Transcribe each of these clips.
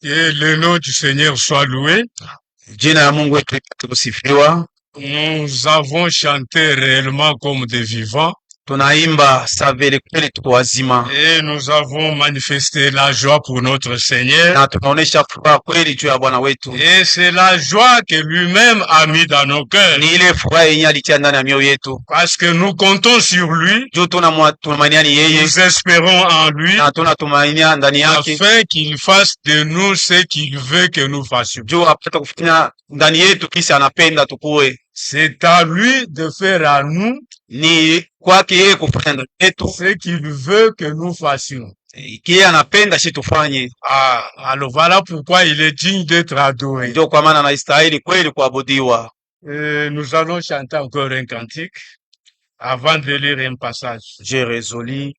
Que le nom du Seigneur soit loué. Jina la Mungu wetu lipate kusifiwa. Nous avons chanté réellement comme des vivants. Tunaimba savele kweli tuko wazima. Et nous avons manifesté la joie pour notre Seigneur. Na tunaonesha furaha kweli juu ya Bwana wetu. Et c'est la joie que lui-même a mis dans nos cœurs. Ni ile furaha yenye alitia ndani ya mioyo yetu. Parce que nous comptons sur lui. Juu tunatumainia ni yeye. Nous espérons en lui. Na tunatumainia ndani yake. Afin qu'il fasse de nous ce qu'il veut que nous fassions. Juu apate kufanya ndani yetu kisi anapenda tukue. C'est à lui de faire à nous ni kwake yeye kufanya ndani yetu ce qu'il veut que nous fassions. Kile anapenda sisi tufanye. Alors voilà pourquoi il est digne d'être adoré. Ndio kwa maana anastahili kweli kuabudiwa. Nous allons chanter encore un cantique avant de lire un passage. J'ai résolu.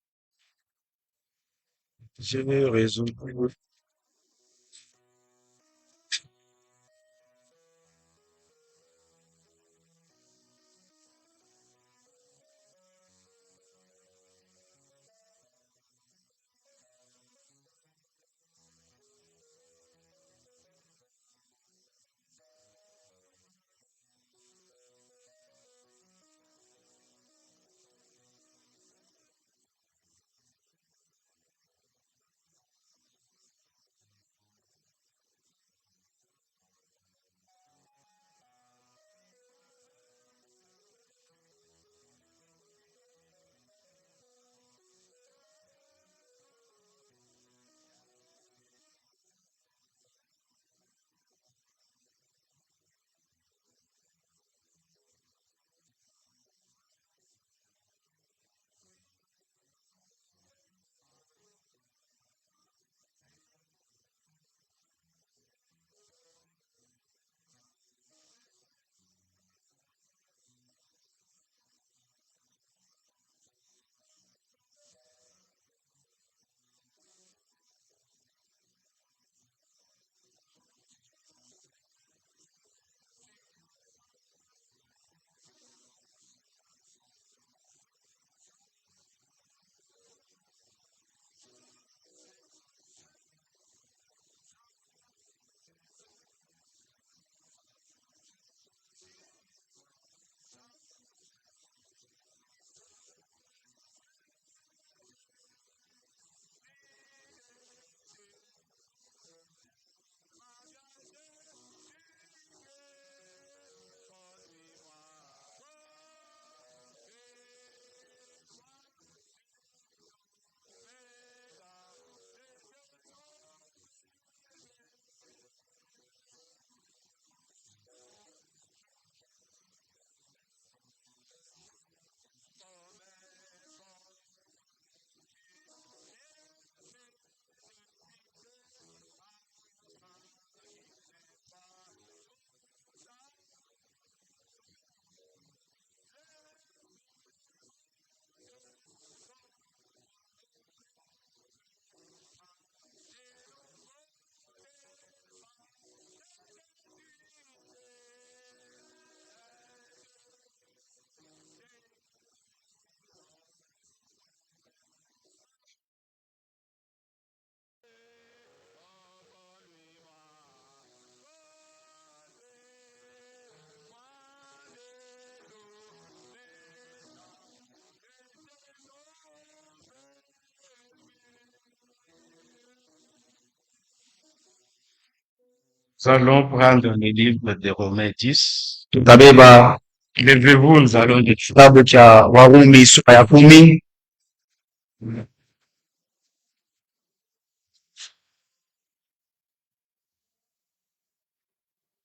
Nous allons prendre le livre de Romains 10. Tutabeba Levez-vous, nous allons lire. kitabu cha Warumi sura ya 10.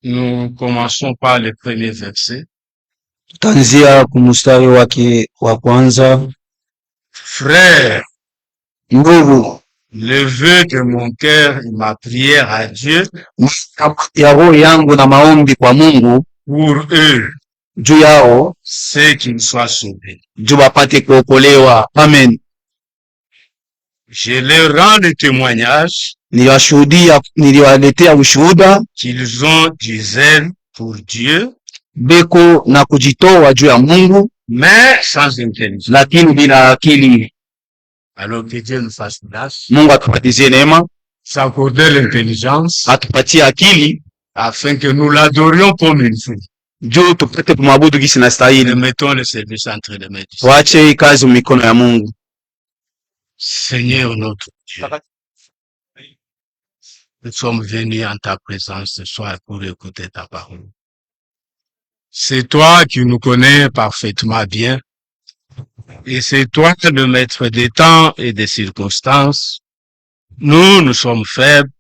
Nous commençons par le premier verset. Tutaanzia kumstari wake wa kwanza. Frère, Ndugu, le vœu de mon cœur et ma prière à Dieu ya roho yangu na maombi kwa Mungu pour eux, juu yao, c'est qu'ils soient sauvés. juu wapate kuokolewa. Amen. Je leur rends le témoignage niliwaletea ushuhuda qu'ils ont du zèle pour Dieu, beko na kujitoa juu ya Mungu, mais sans intelligence. lakini bila akili. Alors que Dieu nous fasse grâce. Mungu atupatizie neema. s'accorder l'intelligence atupatie akili afin que nous l'adorions comme il faut. juu tupate kumwabudu gisi na stahili. Mettons le service entre les mains du Seigneur. Tuache hii kazi mikono ya Mungu. Seigneur notre Dieu, nous sommes venus en ta présence ce soir pour écouter ta parole. C'est toi qui nous connais parfaitement bien et c'est toi le maître des temps et des circonstances. Nous sommes faibles,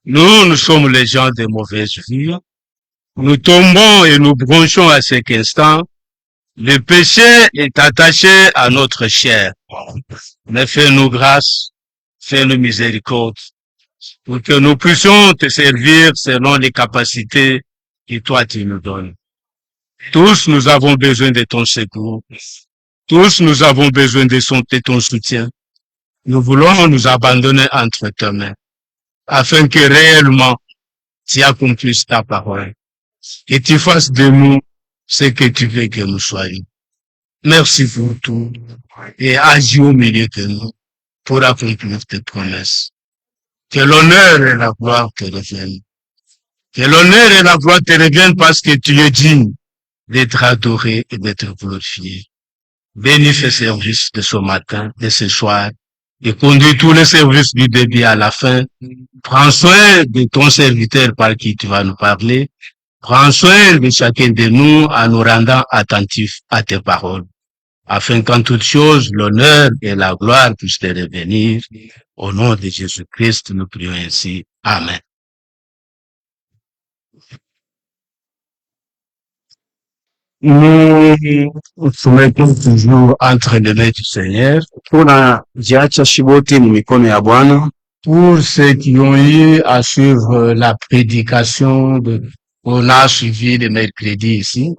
nous sommes les gens de mauvaise vie. Nous tombons et nous bronchons à chaque instant. Le péché est attaché à notre chair. Mais fais-nous grâce, fais-nous miséricorde, pour que nous puissions te servir selon les capacités que toi tu nous donnes. Tous nous avons besoin de ton secours. Tous nous avons besoin de ton soutien. Nous voulons nous abandonner entre tes mains, afin que réellement tu accomplisses ta parole. Que tu fasses de nous ce que tu veux que nous soyons. Merci pour tout et agis au milieu de nous pour accomplir tes promesses. Que l'honneur et la gloire te reviennent. Que l'honneur et la gloire te reviennent parce que tu es digne d'être adoré et d'être glorifié. Bénis ce service de ce matin, de ce soir, et conduis tous les services du début à la fin. Prends soin de ton serviteur par qui tu vas nous parler. Prends soin de chacun de nous en nous rendant attentifs à tes paroles, afin qu'en toutes choses, l'honneur et la gloire puissent te revenir. Au nom de Jésus-Christ, nous prions ainsi. Amen. Nous soumettons toujours entre les mains du Seigneur Tunajiacha shiboti mu mikono ya Bwana pour ceux qui ont eu à suivre la prédication qu'on a suivi le mercredi ici.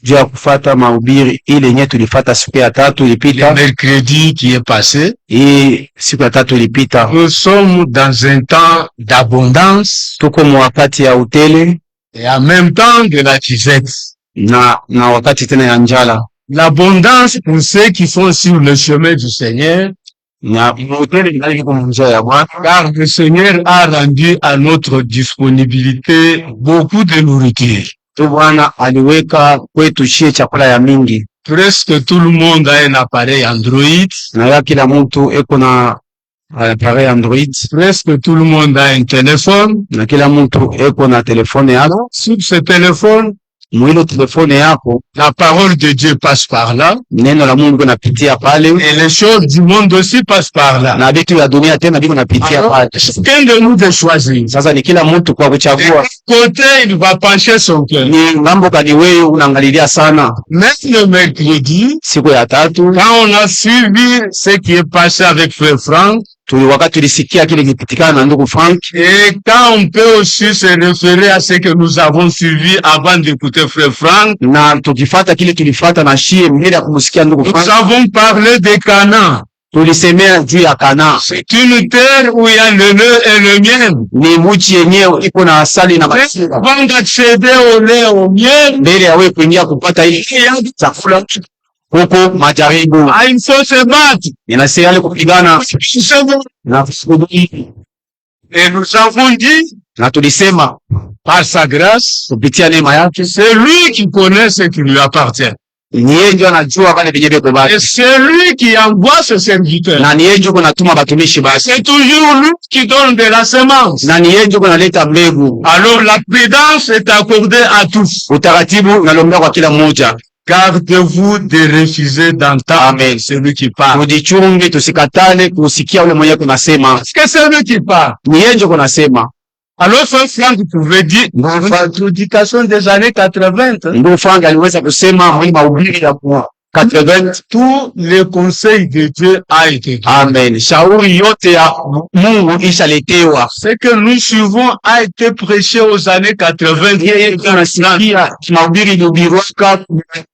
juu ya kufata mahubiri ile yenyewe tulifata siku ya tatu Le ilipita. mercredi qui est passé, Hii siku ya tatu ilipita, nous sommes dans un temps d'abondance tuko mu wakati ya utele et en même temps de la disette. na wakati tena ya njala. L'abondance pour ceux qui sont sur le chemin du Seigneur, Na utele ingali iko mu njia ya Bwana, car le Seigneur a rendu à notre disponibilité beaucoup de nourriture. tu Bwana aliweka kwetu shie chakula ya mingi, Presque tout le monde a un appareil Android. na ya kila mtu eko na appareil Android, Presque tout le monde a un téléphone. na kila mtu eko na telefone yako. Sur ce téléphone, Mwilo telefone yako la parole de Dieu passe par là. neno la Mungu napitia pale, Et les choses du monde aussi passent par là. na vitu vya dunia tena viko napitia Alors, pale. chacun de nous de choisir. Sasa ni kila mtu kwa De kuchagua quel côté il va pencher son cœur. ni ngambo kani wewe unaangalilia sana. Même le mercredi, Siku ya tatu quand on a suivi ce qui est passé avec Frère Franck, wakati tulisikia kile kipitikana na ndugu Frank, et quand on peut aussi se référer à ce que nous avons suivi avant d'écouter Frère Franck, na tukifata kile tulifata na shie mbele ya kumsikia ndugu nous Frank, avons parlé de Canaan. tulisemea juu ya Kana. C'est une terre où il y a le lait et le miel. Ni muchi yenyewe iko na asali na maziwa. Avant d'accéder au lait, au miel, Mbele ya wewe kuingia kupata hii il y a chakula, huko majaribu il faut se battre. inasema kupigana na Et nous avons dit, na tulisema par sa grâce, kupitia neema yake c'est lui qui connaît ce qui lui appartient. ni yeye ndio anajua kale venye viko Et baki, c'est lui qui envoie ses serviteurs. na ni yeye ndio kunatuma batumishi basi, C'est toujours lui qui donne de la semence. na ni yeye ndio kunaleta mbegu. Alors la prudence est accordée à tous. Utaratibu unalombea kwa kila mmoja. Gardez-vous de refuser d'entendre Amen. celui qui parle. Tujichunge tusikatane kusikia ule mwenye kunasema, Parce que c'est lui qui parle. ni yeye ndio kunasema. Alors Frère Franck pouvait dire, dans la prédication des années 80, Ndugu Frank aliweza kusema mwenye mahubiri ya 80. tous les conseils de Dieu a été donné. Amen. Shauri yote ya Mungu ishaletewa. Ce que nous suivons a été prêché aux années 80. Yeye tunasikia mahubiri ilihubiriwa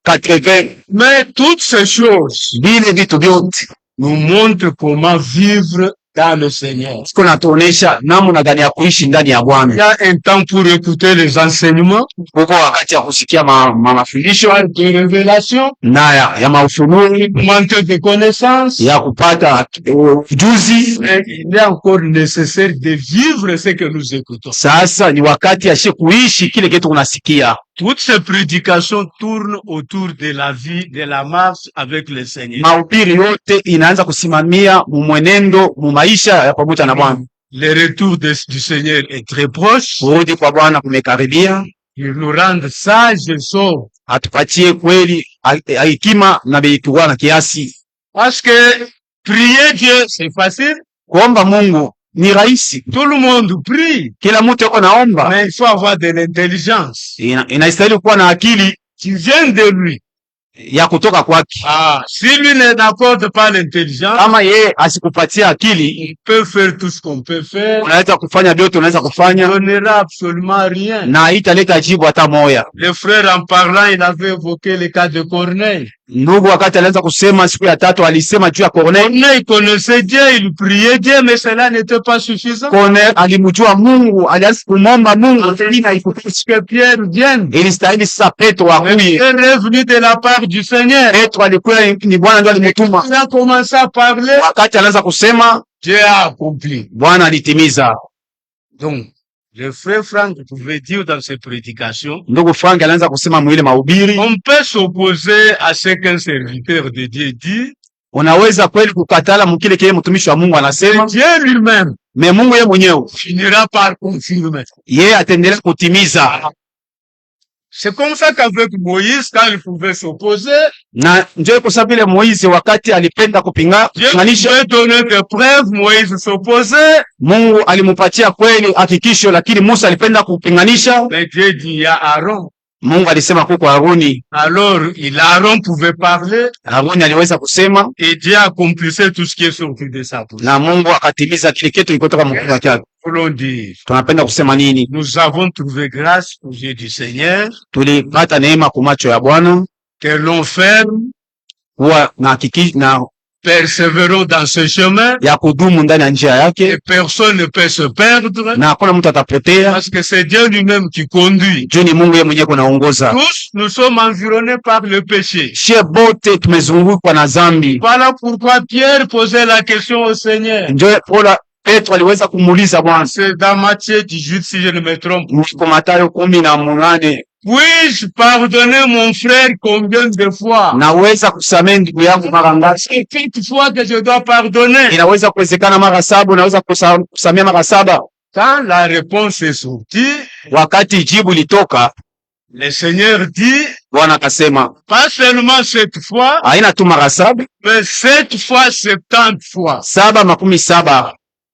80. Mais toutes ces choses Vile vitu vyote nous montrent comment vivre dans le Seigneur. Siko natuonesha namna gani ya kuishi ndani ya Il y Bwana. a un temps pour écouter les enseignements, Kuko wakati ya kusikia mafundisho de révélation, na ya maufunuo manque de connaissances. ya kupata ujuzi. Mais il est encore nécessaire de vivre ce que nous écoutons. Sasa ni wakati ashe kuishi kile kitu unasikia. Toutes ces prédications tournent autour de la vie, de la marche avec le Seigneur. Mahubiri yote inaanza kusimamia mumwenendo mumaisha ya pamoja na Bwana. Le retour du Seigneur est très proche. Kurudi kwa Bwana kumekaribia. Il nous rend sages et sauvres. Atupatie kweli hekima na beituwa na kiasi. Parce que prier Dieu, c'est facile. Kuomba Mungu ni rahisi. Tout le monde prie. Kila mtu yuko naomba. Mais il faut avoir de l'intelligence. Inastahili kuwa na akili qui vient de lui. Ya kutoka kwake. Si lui n'accorde pas l'intelligence, kama yeye asikupatia akili, il peut faire tout ce qu'on peut faire. Unaweza kufanya vyote unaweza kufanya. Donnera absolument rien. Na italeta jibu hata moya. Le frère en parlant, il avait évoqué le cas de Corneille. Ndugu wakati alianza kusema siku ya tatu alisema juu ya Corneille. Corneille connaissait Dieu, il priait Dieu, mais cela n'était pas suffisant. Corneille alimjua Mungu, alianza kumomba Mungu ili haikutosha que Pierre vienne. Ilistahili sasa Petro akuye. Il est venu de la part du Seigneur. Petro alikuwa ni Bwana ndiye alimtuma. Il a commencé à parler. Wakati alianza kusema, Dieu a accompli. Bwana alitimiza. Donc le frère Franck pouvait dire dans ses prédications, ndugu Frank alianza kusema mwile mahubiri, on peut s'opposer à ce qu'un serviteur de Dieu dit. Unaweza kweli kukatala mkile kile mtumishi wa Mungu anasema. Dieu lui-même, mais Mungu yeye mwenyewe finira par confirmer. Yeye ataendelea kutimiza. C'est comme ça qu'avec Moïse, quand il pouvait s'opposer, na ndio kwa sababu ile Moïse wakati alipenda kupinga Dieu donner des preuves, Moïse s'opposait. Mungu alimupatia kweli hakikisho, lakini Musa alipenda kupinganisha. Mais Dieu dit il y a Aaron. Mungu alisema kwa Aroni. Alors, Aaron pouvait parler. Aroni aliweza kusema. Et Dieu accomplissait tout ce qui est sorti de sa bouche. Na Mungu akatimiza kile kitu kilichotoka mkono wake. Voulons dire. Tunapenda kusema nini? Nous avons trouvé grâce aux yeux du Seigneur. Tulipata neema kwa macho ya Bwana. Que l'on ferme. Kuwa na hakikisho na persévérons dans ce chemin. Ya kudumu ndani ya njia yake. Et personne ne peut se perdre. Na hakuna mtu atapotea. Parce que c'est Dieu lui-même qui conduit. Juu ni Mungu yeye mwenyewe anaongoza. Tous nous sommes environnés par le péché. Shie bote tumezungukwa na dhambi. Voilà pourquoi Pierre posait la question au Seigneur. Ndio Paul Petro aliweza kumuuliza Bwana. C'est dans Matthieu 18 si je ne me trompe. Kwa Mathayo 18. Puis-je pardonner mon frère combien de fois? Naweza kusamehe ndugu yangu mara ngapi? C'est 7 fois que je dois pardonner. Inaweza kuwezekana mara 7, naweza kusamehe mara 7. Quand la réponse est sortie, wakati jibu litoka, le Seigneur dit, Bwana akasema, pas seulement 7 fois, haina tu mara 7, mais 7 fois 70 fois. 7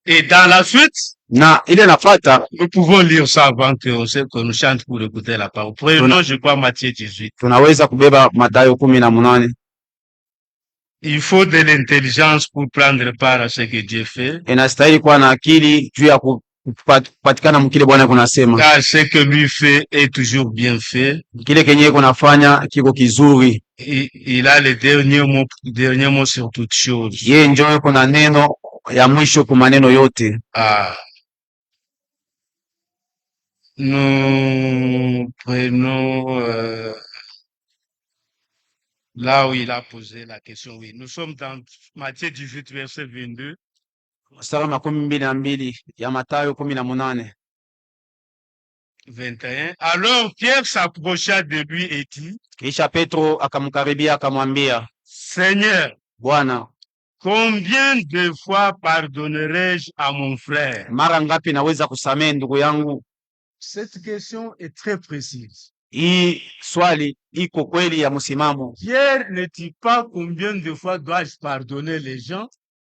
Et dans la suite, na ile nafata, nous pouvons lire ça avant que nous chante pour écouter la parole. Prenons, je crois, Matthieu 18. Tunaweza kubeba Mathayo 18. Il faut de l'intelligence pour prendre part à ce que Dieu fait. Inastahili kuwa na akili juu ya kupatikana mkile Bwana kunasema. Car ce que lui fait est toujours bien fait. Kile kenye kunafanya kiko kizuri. Il a le dernier mot sur toutes choses. Yeye ndio kuna neno ya mwisho kwa maneno yote. Nous prenons là où il a posé la question. Oui, nous sommes dans Matthieu 18, verset 22. Mstari 22 ya Mathayo 18. 21. Alors Pierre s'approcha de lui et dit, kisha Petro akamkaribia akamwambia, Seigneur, Bwana, combien de fois pardonnerai-je à mon frère? Mara ngapi naweza kusamehe ndugu yangu? Cette question est très précise. Hii swali iko kweli ya msimamo. Pierre ne dit pas combien de fois dois-je pardonner les gens.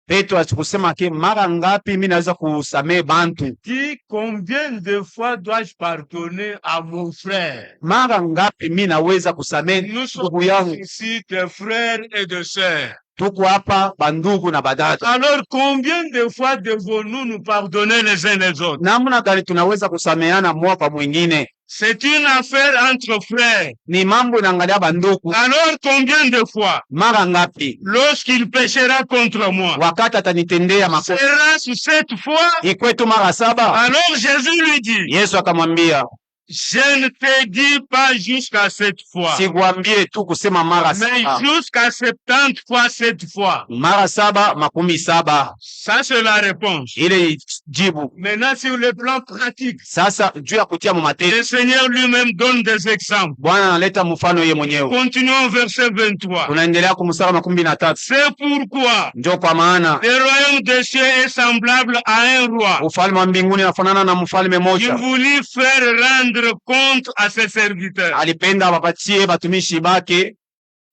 Petro asikusema ke mara ngapi mimi naweza kusamehe bantu. Dit combien de fois dois-je pardonner à mon frère. Mara ngapi mimi naweza kusamehe ndugu yangu. Nous sommes ici des frères et des sœurs. Tuko hapa bandugu na badada. Alors combien de fois devons-nous nous pardonner les uns les autres? Namna gani tunaweza kusameheana mmoja kwa mwingine? C'est une affaire entre frères. Ni mambo inaangalia banduku. Alors combien de fois, mara ngapi, lorsqu'il péchera contre moi, wakati atanitendea makosa, sera-ce 7 fois? ikwetu mara 7? Alors Jésus lui dit, Yesu akamwambia, je ne te dis pas jusqu'à 7 fois, sikuambie tu kusema mara mais 7, jusqu'à 70 fois 7 fois. mara 7 makumi 7. Ça, c'est la réponse. Ile jibu. Maintenant, sur le plan pratique, Sasa juu ya kutia mu matendo, le Seigneur lui-même donne des exemples. Bwana analeta mfano yeye mwenyewe. Continuons au verset 23. Tunaendelea kumsara 13. C'est pourquoi Ndio kwa maana le royaume des cieux est semblable à un roi ufalme wa mbinguni unafanana na mfalme qui moja, voulut faire rendre compte à ses serviteurs. alipenda wapatie batumishi bake.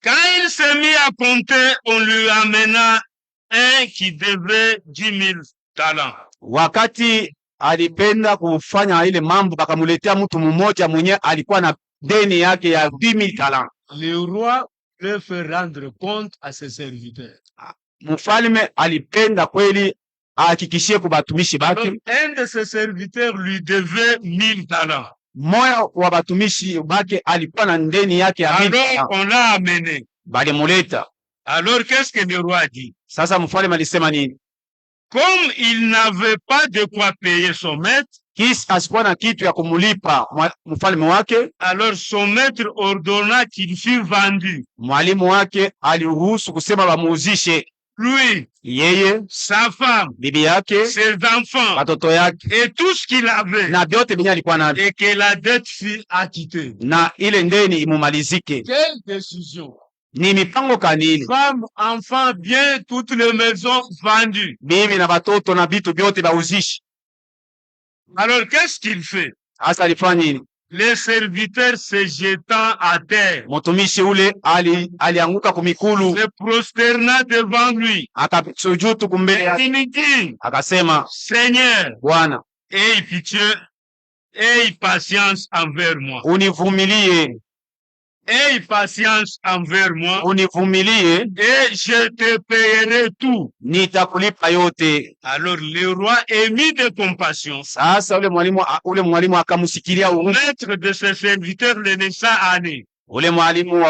Quand il s'est mis à compter, on lui amena un qui devait 10 000 talents. Wakati alipenda kufanya ile mambo, bakamuletea mtu mmoja mwenye alikuwa na deni yake ya 10,000 talents. Le roi peut faire rendre compte à ses serviteurs. Mfalme alipenda kweli ahakikishie kwa batumishi Alors, bake. un de ses serviteurs lui devait 1000 talents. Moya wa batumishi bake alikuwa na deni yake ya 1000 Alors, talents. on l'a amené. Balimuleta. Alors, qu'est-ce que le roi dit? Sasa mfalme alisema nini? Comme il n'avait pas de quoi payer son maître, Kisi asikuwa na kitu ya kumulipa mfalme wake, alors son maître ordonna qu'il fût vendu. mwalimu wake aliruhusu kusema bamuuzishe Lui, yeye, sa femme, bibi yake, ses enfants, watoto yake et tout ce qu'il avait, na vyote vyenye alikuwa navyo, et que la dette fût acquittée. na ile ndeni imumalizike. Quelle décision! Ni mipango kanini? Femme, enfants, bien, toutes les maisons vendues. Bibi na watoto na vitu vyote bauzishe. Alors, qu'est-ce qu'il fait? Hasa alifanya nini? Les serviteurs se jetant à terre, Mtumishi ule alianguka kumikulu, se prosterna devant lui, akasujudu kumbele yake, il dit, akasema, Seigneur, Bwana, aie pitié, aie patience envers moi. univumilie, Aie patience envers moi, univumilie, et je te payerai tout. nitakulipa yote. Alors le roi émis de compassion, Sasa ule mwalimu akamusikilia huruma. maître de ses serviteurs le laissa aller. Ule mwalimu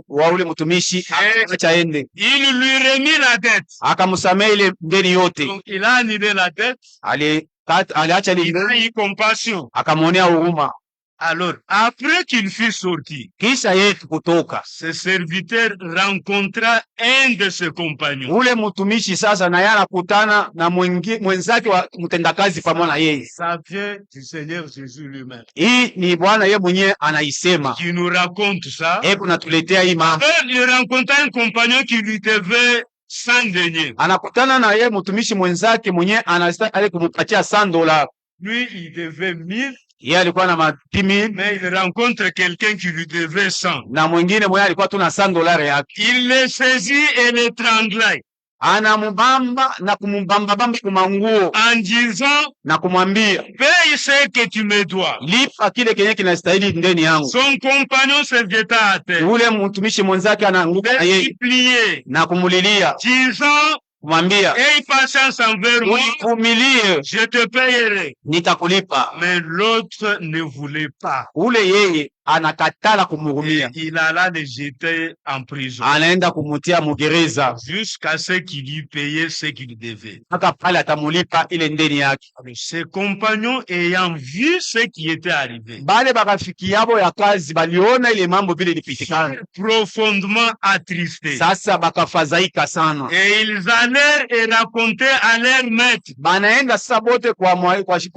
wa ule mtumishi acha ende, Il lui remit la dette. akamsamehe ile deni yote. Donc il a annulé la dette, Aliacha ile il a deni, eu compassion. akamwonea huruma. Alors, après qu'il fut sorti, Kisha yeye kutoka, ce serviteur rencontra un de ses compagnons. ule mtumishi sasa naye anakutana na mwenzake wa mtendakazi pamoja na yeye. Ça vient du Seigneur Jésus lui-même, Hii ni Bwana yeye mwenyewe anaisema, qui nous raconte ça. kunatuletea hii mambo. Il rencontra un compagnon qui lui devait 100 deniers. Anakutana na yeye mtumishi mwenzake mwenyewe anastahili kumupatia $100. Lui, il devait 1000, Yeye alikuwa na 10,000 mais il rencontre quelqu'un qui lui devait 100. na mwingine mwenyewe alikuwa tu na $100 yake. Il le saisit et l'étrangla Anamubamba na kumubamba kumanguo en disant, na kumwambia, paye ce que tu me dois. lipa kile kenye kinastahili ndeni yangu. Son compagnon se jeta à terre, Ule mtumishi mwenzake anaanguka na yeye suppliait, na kumulilia, disant, kumwambia, aie patience envers moi, univumilie, je te payerai. nitakulipa. Mais l'autre ne voulait pas. Ule yeye anakatala Et kumhurumia, il alla le jeter en prison anaenda kumutia mugereza jusqu'à ce qu'il lui payait ce qu'il devait. mpaka pale atamulipa ile ndeni yake. Ses compagnons ayant vu ce qui était arrivé, Bale barafiki yabo ya kazi baliona ile mambo vile ilipitikana, profondément attristés. sasa bakafadhaika sana, Et ils allèrent et racontaient à leur maître banaenda sasa bote kwa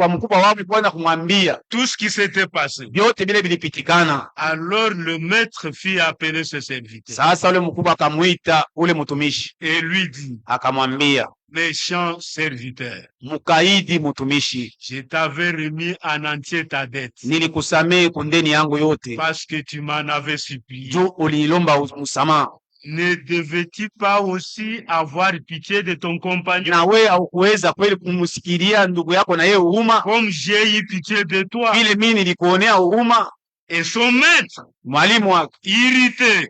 mkubwa wao kwenda kumwambia tout ce qui s'était passé. vyote vile vilipitikana. Alors le maître fit appeler ses serviteurs Sasa ule mkubwa akamwita ule mtumishi, et lui dit, akamwambia, méchant serviteur, mkaidi mtumishi, je t'avais remis en entier ta dette nilikusamehe kundeni yangu yote parce que tu m'en avais supplié. juu uliilomba msamaha. Ne devais-tu pas aussi avoir pitié de ton compagnon Na wewe haukuweza kweli kumsikilia ndugu yako na yeye huruma comme j'ai eu pitié de toi? vile mimi nilikuonea huruma? Et son maître, Mwalimu wake irrité,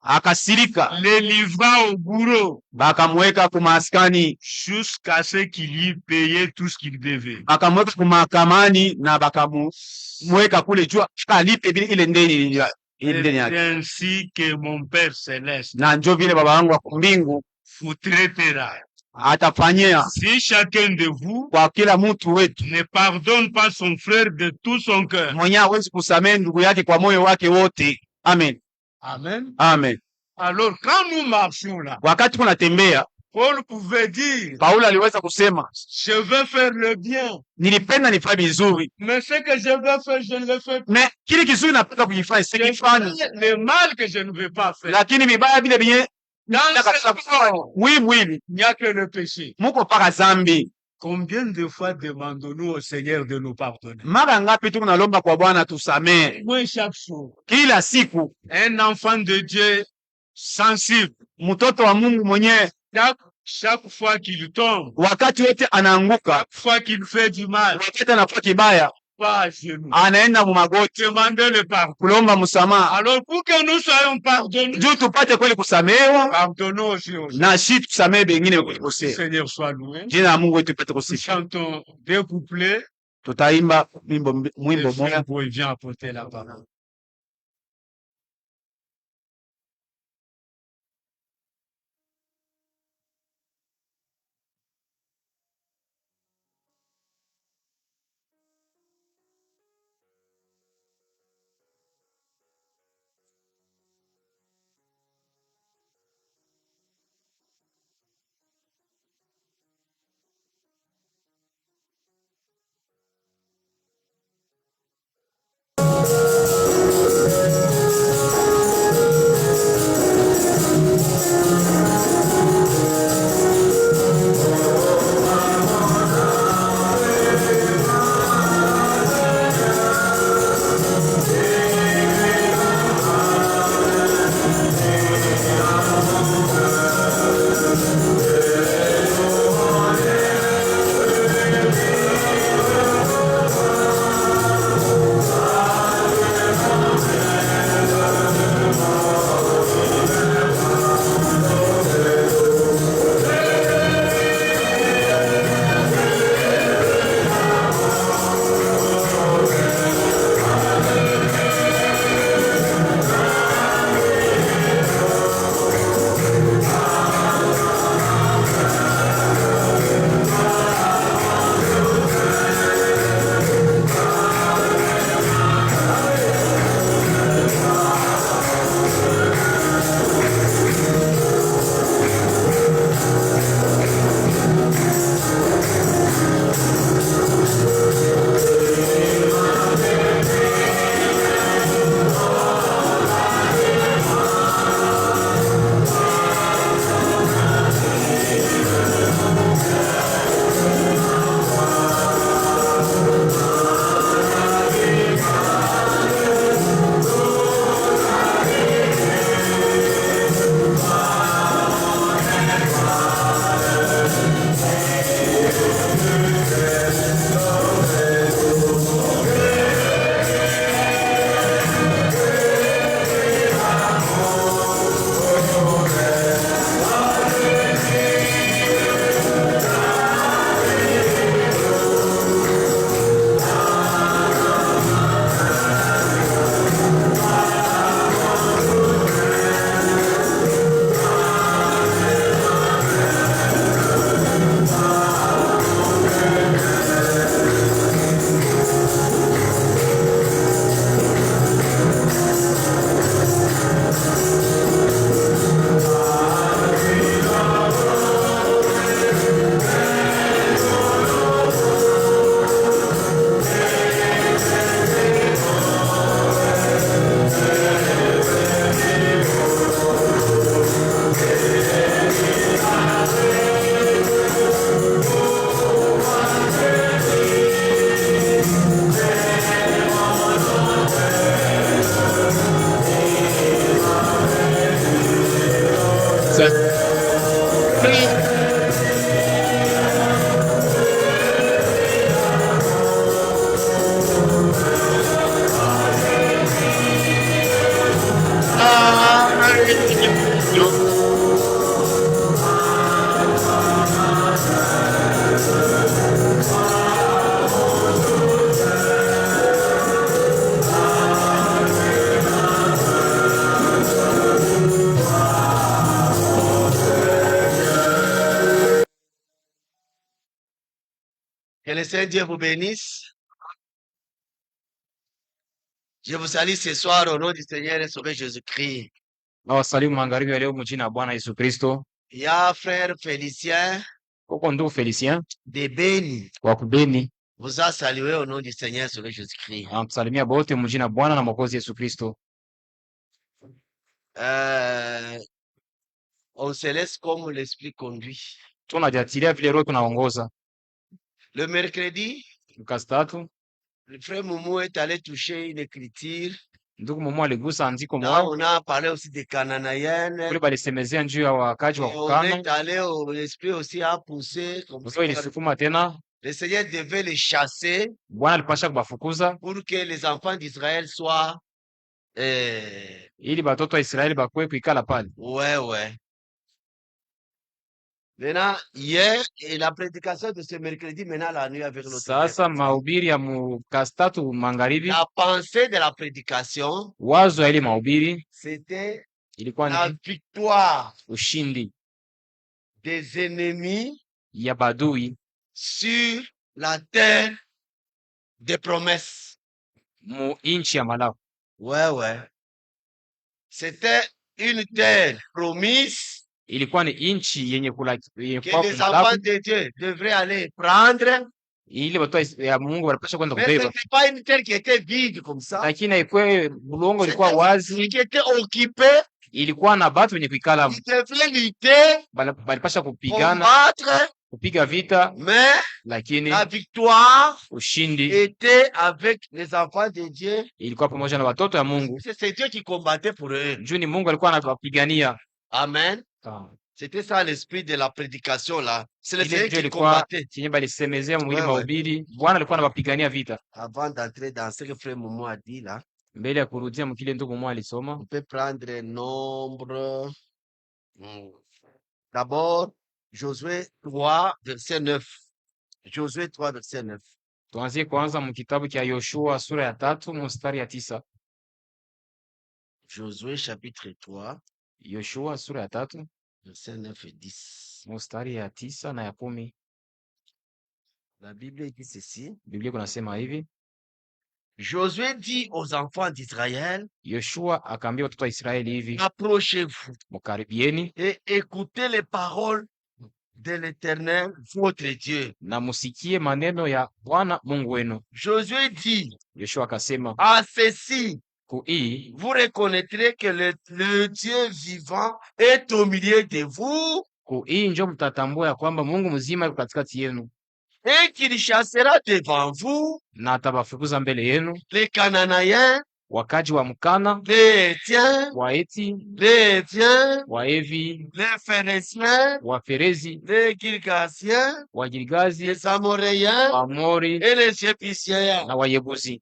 akasirika, le livra au bourreau bakamweka kumaskani, jusqu'à ce qu'il y payait tout ce qu'il devait. bakamweka kumahakamani na bakamweka kule jua alipe vile ile ndeni yake. C'est ainsi que mon Père Céleste Na njo vile baba yangu wa mbingu vous traitera. atafanyia Si chacun de vous kwa kila mtu wetu ne pardonne pas son frère de tout son cœur. mwenye hawezi kusamehe ndugu yake kwa moyo wake wote. Amen. Amen. Amen. Alors quand nous marchons là, Wakati kunatembea, Paul pouvait dire, Paulo aliweza kusema, je veux faire le bien, nilipenda nifanye vizuri, mais ce que je veux faire, je ne le fais pas. mais kile kizuri napenda kujifanya sikifanye, Le mal que je ne veux pas faire. lakini vibaya vile vyenye Dans ce corps, mwili il n'y a que le péché. muko paka zambi. Combien de fois demandons-nous au Seigneur de nous pardonner? Mara ngapi tu tunalomba kwa Bwana tusamehe? Moi, chaque jour, Kila siku. un enfant de Dieu sensible, Mtoto wa Mungu mwenyewe chaque fois qu'il tombe, wakati wote anaanguka, chaque fois qu'il fait du mal, wakati anafanya kibaya, pas à genoux, anaenda mumagoti demander le pardon. kulomba msamaha. Alors pour que nous soyons pardonnés, Juu tupate kweli kusamehewa pardonnons aussi aux gens. na shi tusamehe bengine Que le kulikosea. Seigneur soit loué. Jina la Mungu wetu ipate Nous kusifiwa. chantons deux couplets. Tutaimba mwimbo Le moja. frère vient apporter la parole. le Seigneur Dieu vous bénisse. Je vous salue ce soir au nom du Seigneur et Sauveur Jésus-Christ. Nawasalimu magharibi ya leo mjina ya Bwana Yesu Kristo. Il y a frère Félicien Huko ndugu Felicien de Beni wa Kubeni vous a salué au nom du Seigneur et Sauveur Jésus-Christ. anamsalimia bote mjina ya Bwana na Mwokozi Yesu Kristo. On se laisse comme l'Esprit conduit. Tunajatilia vile Roho tunaongoza. Le mercredi, Luka 3, le frère Moumou est allé toucher une écriture. ndugu Momo aligusa andiko Là, moja. on a parlé aussi des Cananéennes. Kule balisemezea njuu ya wakaji wa On Kukana. est allé au l'Esprit aussi a poussé. Mzee ilisukuma tena. Le Seigneur devait les chasser Bwana alipasha kubafukuza pour que les enfants d'Israël soient. ili batoto wa Israeli bakwe kuikala pale. Ouais. Maintenant, hier, et la prédication de ce mercredi, maintenant la nuit avec notre Sasa mahubiri ya Luka 3 magharibi, la pensée de la prédication, wazo ya ile mahubiri c'était ilikuwa la ni victoire ushindi des ennemis ya badui sur la terre des promesses. mu inchi ya Malawi. Ouais. C'était une terre promise Ilikuwa ni inchi yenye que les enfants de Dieu devraient aller prendre. ili watu ya Mungu walipasha kwenda Mais ce kubeba, n'était pas une terre qui était vide comme ça. lakini haikuwa bulongo, ilikuwa wazi, Qui était occupée. ilikuwa na batu wenye kuikala. Ils devaient lutter, Balipasha kupigana, combattre, kupiga vita, mais lakini la victoire ushindi était avec les enfants de Dieu. ilikuwa pamoja na watoto ya Mungu. C'est Dieu qui combattait pour eux. Juu ni Mungu alikuwa anawapigania. Amen. C'était ça l'esprit de la prédication là. C'est le Ile Seigneur ndio qui ilikuwa combattait. chenye balisemezea mwili Wewe. mahubiri. Bwana alikuwa anawapigania vita. Avant d'entrer dans ce que frère Momo a dit là, Mbele ya kurudia mkile ndugu mmoja alisoma, on peut prendre nombre. D'abord, Josué 3, verset 9. Josué 3, verset 9. tuanzie kwanza mkitabu cha Yoshua sura ya 3 mstari ya 9. Josué chapitre 3, Yoshua sura ya 3 verset 9 et 10. mstari ya 9 na ya 10. La Bible dit ceci. Biblia kunasema hivi: Josué dit aux enfants d'Israël, Yoshua akaambia watoto wa Israeli hivi, approchez-vous mkaribieni et écoutez les paroles de l'Éternel, votre Dieu. na musikie maneno ya Bwana Mungu wenu. Josué dit, Yoshua akasema, à ceci, hii vous reconnaîtrez que le Dieu vivant est au milieu de vous hii ndio mtatambua ya kwamba Mungu mzima yuko katikati yenu, et qu'il chassera devant vous na atabafukuza mbele yenu les Cananéens, wakaji wa Mkana, les Hétiens, Waeti, les Éviens, Waevi, les Phéréciens, Waferezi, les Girgasiens, Wagirgazi, les Amoréens Waamori et les Jébusiens. na Wayebusi.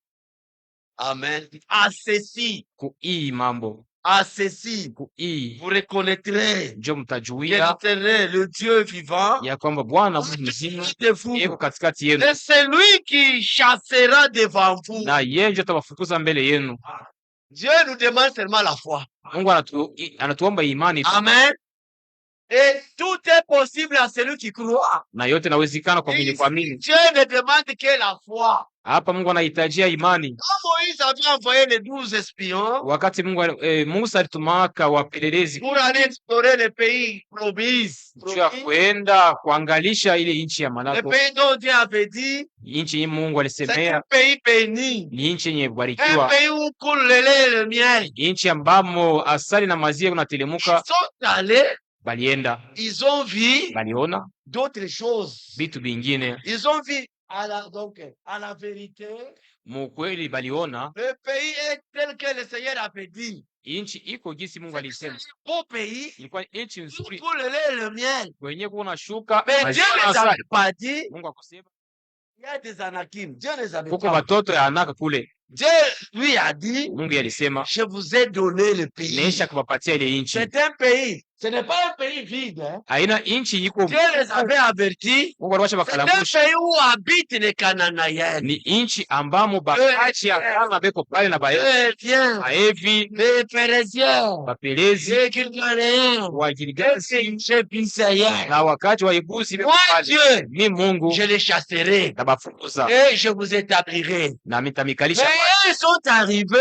Amen. À ceci, Hii mambo à ceci, hii vous reconnaîtrez ndio que mtajuia l'Éternel, le Dieu vivant, ya kwamba Bwana Mungu mzima de vous. yuko katikati yenu, Et c'est lui qui chassera devant vous. na yeye ndio atawafukuza mbele yenu. Dieu nous demande seulement la foi. Mungu anatuomba imani tu, Amen. Et tout est possible à celui qui croit. na yote inawezekana kwa mwenye kuamini. Dieu ne demande que la foi. Hapa Mungu anahitajia imani. Quand Moïse avait envoyé les 12 espions Wakati Musa alitumaka wapelelezi pour aller explorer le pays promis, juu ya kwenda kuangalisha ile nchi ya le Malako, pays dont Dieu avait dit, nchi yenye Mungu c'est un alisemea pays béni, ni nchi yenye un kubarikiwa, pays où coule le lait et le miel. nchi ambamo asali na maziwa Ils kunatelemuka. sont allés, Balienda, ils ont vu baliona d'autres choses. vitu vingine, Ils ont vu à la vérité, mukweli baliona le pays est tel que le Seigneur avait dit. nchi iko jinsi Mungu C'est alisema. un beau pays Ilikuwa nchi où nzuri coule le lait et le miel. kwenye kuna shuka Mais Dieu maziwa na ne les avait asali. pas dit, Mungu akusema il y a des Anakim. Dieu ne les avait kuko pas. watoto ya Anaka kule. Dieu lui a dit, Mungu alisema je vous ai donné le pays. naisha kuwapatia ile nchi. C'est un pays Ce n'est pas un pays vide. Hein. haina inchi iko. Dieu les avait avertis. Mungu aliwasha C'est un bakalamusha. pays où habitent les Cananéens. Ni inchi ambamo bakachi ya kama beko pale na bae. Eh bien, Baevi, les Pérésiens, bapelezi, les Gilgaléens, wagirigasi les Jébuséens. na wakati wa Yebusi beko Moi, pale. Dieu, Mi Mungu je les chasserai tabafukuza et je vous établirai. na Mais mitamikalisha. ils sont arrivés,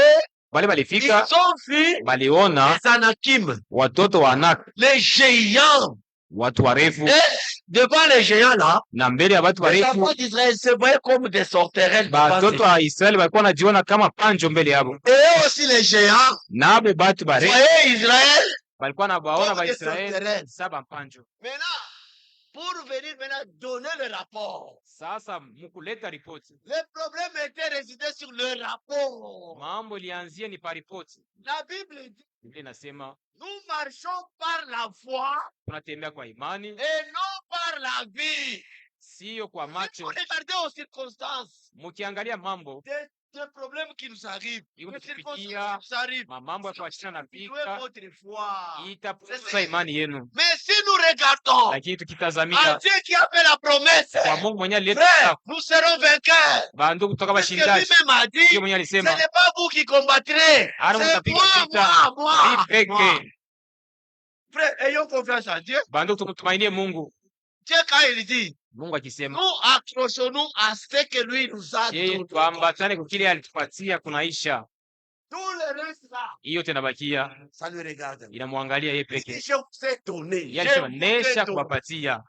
Wale ils balifika ont vu baliona les Anakim, watoto wa Anak, les géants. watu warefu, Et devant les géants là, na mbele ya watu les warefu enfants d'Israël se voyaient comme des sauterelles. devant batoto wa Israeli walikuwa wanajiona kama panjo mbele yabo, ces- Et aussi les géants nabo batu barefu voyaient Israël walikuwa nabaona comme ba des Israeli sauterelles. saba mpanjo. Maintenant, pour venir maintenant donner le rapport, Sasa mkuleta ripoti, le problème était résidé sur le rapport. mambo ilianzia ni pa ripoti. La Bible dit, Biblia inasema nous marchons par la foi tunatembea kwa imani, et non par la vie. siyo kwa Si macho. vous regardez aux circonstances, Mukiangalia mambo des problèmes qui nous arrivent, iko des circonstances qui tukifikia, nous arrivent, mambo ya kuachana na dites vita votre foi. itapunguza imani yenu, Mais si nous regardons lakini à tukitazamia Dieu qui a fait la promesse, kwa Mungu mwenye alileta frère, nous serons vainqueurs. bandu kutoka Parce que bashindaji. lui-même a dit, Ndiyo mwenye ce alisema n'est pas vous qui combattrez, Ana c'est mtapiga moi, vita moi. ni peke. Frère, ayons confiance en Dieu. Bandu tukutumainie Mungu. Dieu, quand il dit, Mungu akisema nous accrochons-nous à ce que lui nous a yeye donné. tuambatane kwa kile alitupatia kunaisha, Tout le reste là, hiyo tenabakia ça lui regarde. inamwangalia yeye Si peke. je vous ai donné, Yeye je alisema vous ai nesha donné. kuwapatia,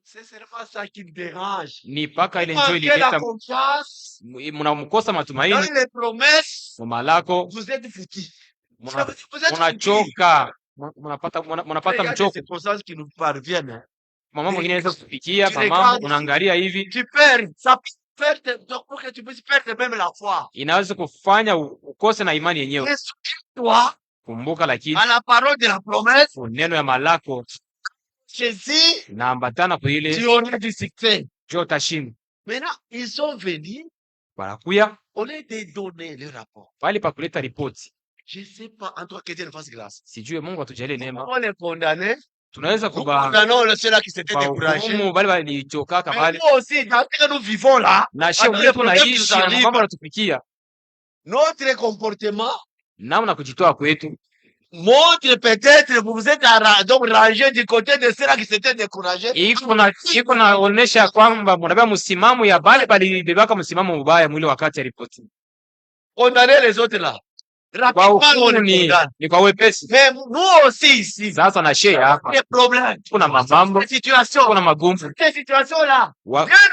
C'est seulement ça qui me dérange. ni paka ile njoo Manquez la ilileta confiance mnamkosa dans matumaini les promesses, mama lako, vous êtes foutus. Vous muna- êtes foutus. munachoka, munapata Il y a des mchoko. circonstances qui nous parviennent. Hein. Mama mwingine anaweza kufikia Tu mama, regardes- unaangalia hivi, Tu perds, ça peut perdre, donc pour que tu puisses perdre même la foi. inaweza kufanya ukose na imani yenyewe. Mais souviens-toi, Kumbuka lakini à la parole de la promesse, neno ya malako Jésus, inaambatana kwa ile tu auras du succès. jo utashinda. Maintenant, ils sont venus, Wanakuya au lieu de donner le rapport. pale pa kuleta ripoti. Je ne sais pas, en toi que Dieu nous fasse grâce. Sijue Mungu atujalie neema. On les condamnait. Tunaweza Nous kuba condamnons ceux-là qui s'étaient découragés. hukumu bale walichokaka Mais pale, nous aussi, dans ce que nous vivons là, na shie Avec ule les problèmes qui tunaishi nous na arrivent. mambo yanatufikia, notre comportement namna kujitoa kwetu montre peut-être que vous êtes donc rangé du côté de ceux-là qui s'étaient découragés. iko naonesha kwamba mnabeba msimamo ya bale balibebaka msimamo mbaya mwili wakati ya ripoti. Condamner les autres là. Kwa Rapidement, on hukumu les condamne. ni kwa wepesi. Mais nous aussi ici, Sasa na share hapa des problèmes, kuna mamambo, des situations, kuna magumvu ces situations-là.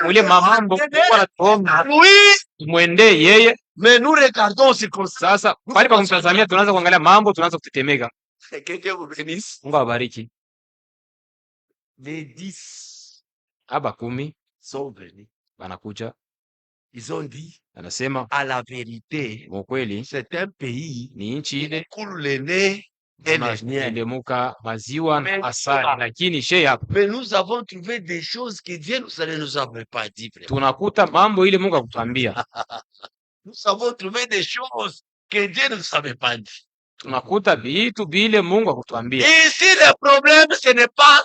mwile mamambo kwa natuomba Oui, tumwendee yeye. mais nous regardons aux circonstances. Sasa pale pa kumtazamia, tunaanza kuangalia mambo, tunaanza kutetemeka. Que Dieu vous bénisse. Mungu awabariki. Les 10 Aba 10 sont venus. wanakuja, Ils ont dit, anasema à la vérité, ukweli c'est un pays ni nchi qui ile coule le nez et les miel. inaelemuka maziwa Mais na asali, lakini shee hapa Mais nous avons trouvé des choses que Dieu ne nous avait pas dit. Frère. tunakuta mambo ile Mungu akutwambia. Nous avons trouvé des choses que Dieu ne nous avait pas dit. Tunakuta vitu vile Mungu akutwambia. Ici, le problème, ce n'est pas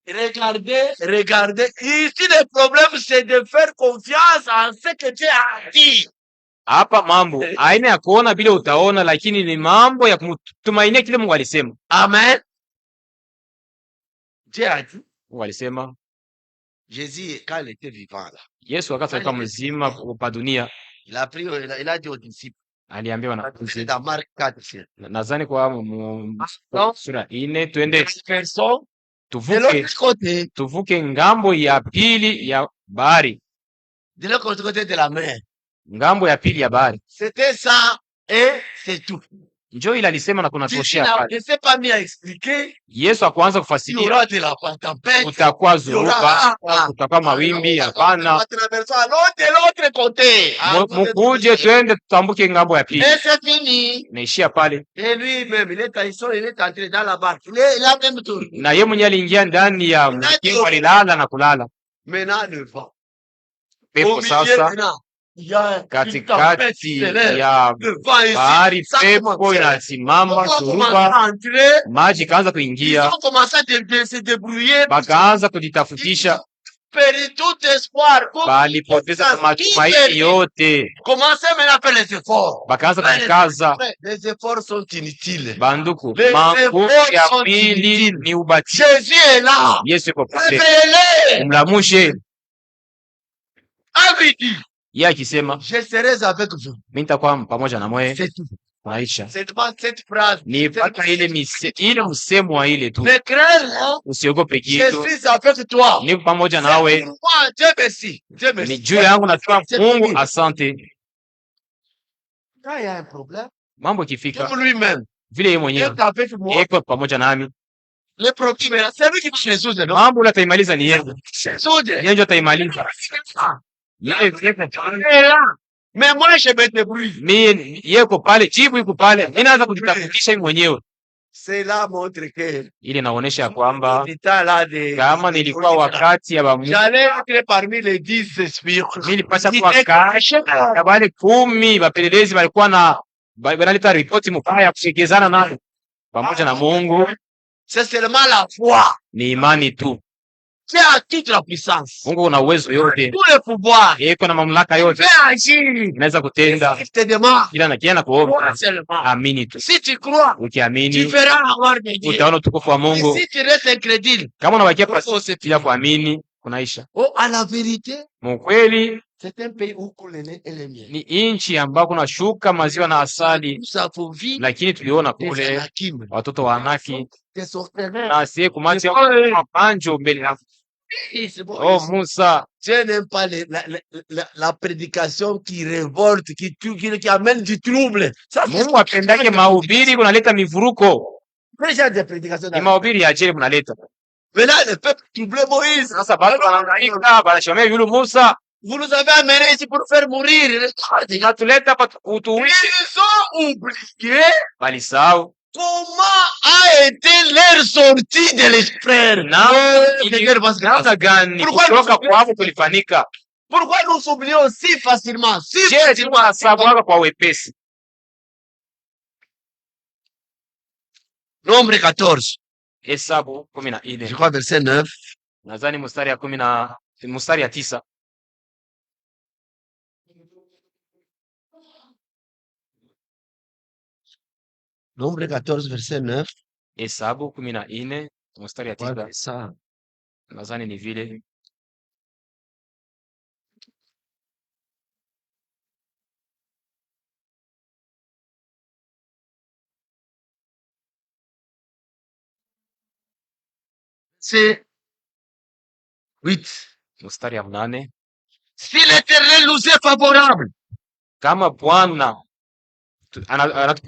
regardez. Ici, le problème, c'est de faire confiance en ce que Dieu a dit. Hapa mambo aina ya kuona vile utaona, lakini ni mambo ya kumtumainia kile Mungu alisema. Amen. Dieu a dit, Mungu alisema, Jésus, quand il était vivant là, Yesu wakati alikuwa mzima pa dunia il a dit aux disciples, aliambia c'est wanafunzi, dans Marc 4, nadhani kwa sura 4, twende personne de tuvuke l'autre côté, tuvuke ngambo ya pili ya bahari, de l'autre côté de la mer. ngambo ya pili ya bahari. C'était ça et c'est tout. Njoo ile alisema na Jésus kunatoshea pale. ne s'est pas mis à expliquer, Yesu akuanza il y kufasiria aura de la tempête, kutakuwa il y aura zoruba, kutakuwa mawimbi. Hapana, de l'autre côté. mukuje twende tutambuke ngambo ya pili. Et c'est fini. Naishia pale, Et lui-même, il est entré dans la barque. Il a même tourné. na yeye mwenyewe aliingia ndani ya mkingo, alilala na kulala. Maintenant, le vent. Au Pepo milieu, sasa maintenant, il y a une tempête katikati stellaire. ya Le vent ici, bahari, ça pepo commence. inasimama On commence suruba, à entrer. maji ikaanza Ils kuingia, ont commencé à se débrouiller. bakaanza kujitafutisha, Perdu tout espoir. balipoteza matumaini yote, Commencez maintenant à faire les efforts. bakaanza kujikaza. Les efforts sont inutiles. Banduku, Les mambo efforts ya sont mwili inutiles. ni ubatizo. Jésus est là. Yesu yuko pale, Révélez. umlamushe. Avait dit, Yeye akisema je serai avec vous. mimi nitakuwa pamoja na mwe C'est tout. maisha, C'est pas cette phrase. ni mpaka ile msemo wa ile tu, Ne crains rien. usiogope Je kitu, suis avec toi. niko pamoja C'est nawe, pour moi. Dieu merci. Dieu merci. ni juu yangu. Nasema C'est Mungu fini. asante. Quand il y a un problème, Mambo ikifika comme lui-même, vile yeye il mwenyewe est avec moi. eko pamoja nami, Le problème est là. C'est lui qui va résoudre. Non? mambo ule ataimaliza ni yeye, Résoudre. yeye ndio ataimaliza. Yeye Il est là. Mais moi, je me débrouille. mimi yeko pale, jibu iko pale, mimi naanza kujitafutisha mimi mwenyewe. Cela montre que Ile inaonyesha ya kwamba l'état là de kama nilikuwa wakati ya bamu, j'allais être parmi les 10 esprits. nilipasha kuwa kati ya wale 10 wapelelezi walikuwa na wanaleta ripoti mbaya ya kushikezana nayo pamoja na Mungu. C'est seulement la foi Ni imani tu. qui a toute la puissance, Mungu una uwezo yote, tout le pouvoir. yeko na mamlaka Il yote, peut agir. inaweza kutenda Il te demande, kila na kiana kuomba. crois seulement. Amini tu, Si tu crois, tu ukiamini feras la gloire de Dieu. utaona utukufu wa Mais Mungu. si tu restes incrédule, Kama unabakia oh, kwa c'est bila fini. kuamini, kunaisha. Oh, à la vérité, Mkweli c'est un pays où coule le lait et le miel. ni inchi ambako kunashuka maziwa na asali, Nous avons vu lakini tuliona des kule Anakim, watoto wa Anaki des orphelins. na asiye kumati mapanjo mbele ya C'est bon. oh Musa. Dieu n'aime pas la prédication qui révolte, qui amène du trouble. Ça, c'est Mungu apendake mahubiri kunaleta mivuruko, déjà des prédications. ni mahubiri ya ajili kunaleta. Mais là, le peuple troublait Moïse. Sasa bado wanahangaika, wanashomea yule Musa, Vous nous avez amenés ici pour faire mourir. inatuleta hapa kutuishi. Ils ont oublié Walisahau comment a été leur sortie de l'esprit. namna gani kutoka kwavo kulifanyika. Pourquoi nous oublions si facilement? Si Je, facilement. tunasabuaka kwa wepesi. Nombre 14. Hesabu 14, Je crois verset 9. nadhani mstari ya 9. Nombre 14, verset 9. Hesabu 14 mstari ya 9, Ouais, ça. nadhani ni vile. C'est 8. Mstari ya 8, Si l'Éternel nous est favorable, kama Bwana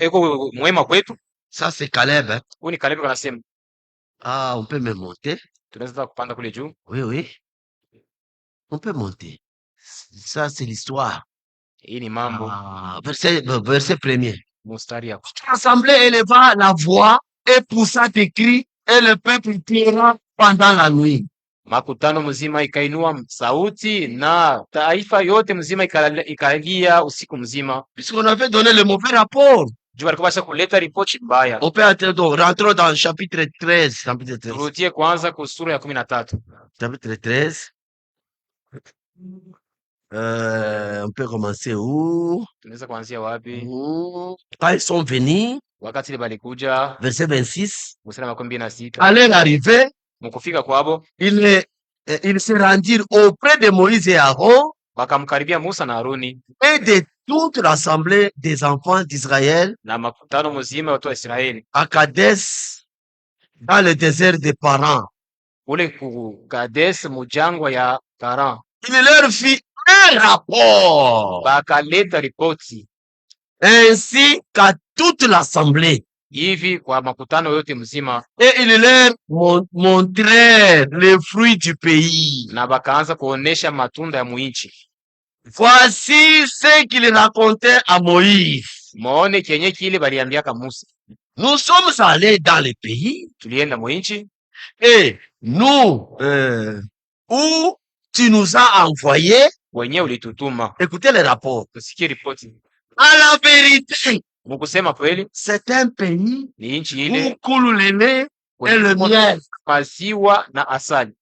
eko mwema kwetu. ça c'est Caleb. Hein? Huyu ni Kalebu anasema Ah, on peut même monter. tunaweza kupanda kule juu. Oui, oui. On peut monter. Ça c'est l'histoire. Hii ni mambo. Ah, verset premier. Mstari ya L'assemblée éleva la voix et poussa des cris et le peuple pleura pendant la nuit. makutano mzima ikainua sauti na taifa yote mzima ikalia usiku mzima. Puisqu'on avait donné le mauvais rapport. Juu walikuwa basi kuleta ripoti mbaya. On peut attendre, rentrons dans le chapitre 13. Chapitre 13. Turudie kwanza kwa sura ya 13. Chapitre 13. On peut commencer où? Tunaweza kuanzia wapi? Quand ils sont venus, Wakati ile balikuja, verset 26, mstari wa 26. à leur arrivée, Mkufika kwabo, ils se rendirent auprès de Moïse et Aaron wakamkaribia Musa na Haruni et de toute l'assemblée des enfants d'Israël na makutano mzima watu wa Israeli à Kadesh, dans le désert de Paran. kule ku Kades mujangwa ya Paran. Il leur fit un rapport, Bakaleta ripoti ainsi qu'à toute l'assemblée. hivi kwa makutano yote mzima, Et il leur montrait les fruits du pays. na bakaanza kuonesha matunda ya muinchi. Voici ce qu'il racontait à Moïse. Muone kenye kile baliambiaka Musa. Nous sommes allés dans le pays Tulienda muinchi et nous, où tu nous as envoyés, wenyewe ulitutuma. Écoutez les rapports. Tusikie ripoti. À la vérité, Mkusema kweli, c'est un pays ni nchi ile où coule le lait et le miel. maziwa na asali,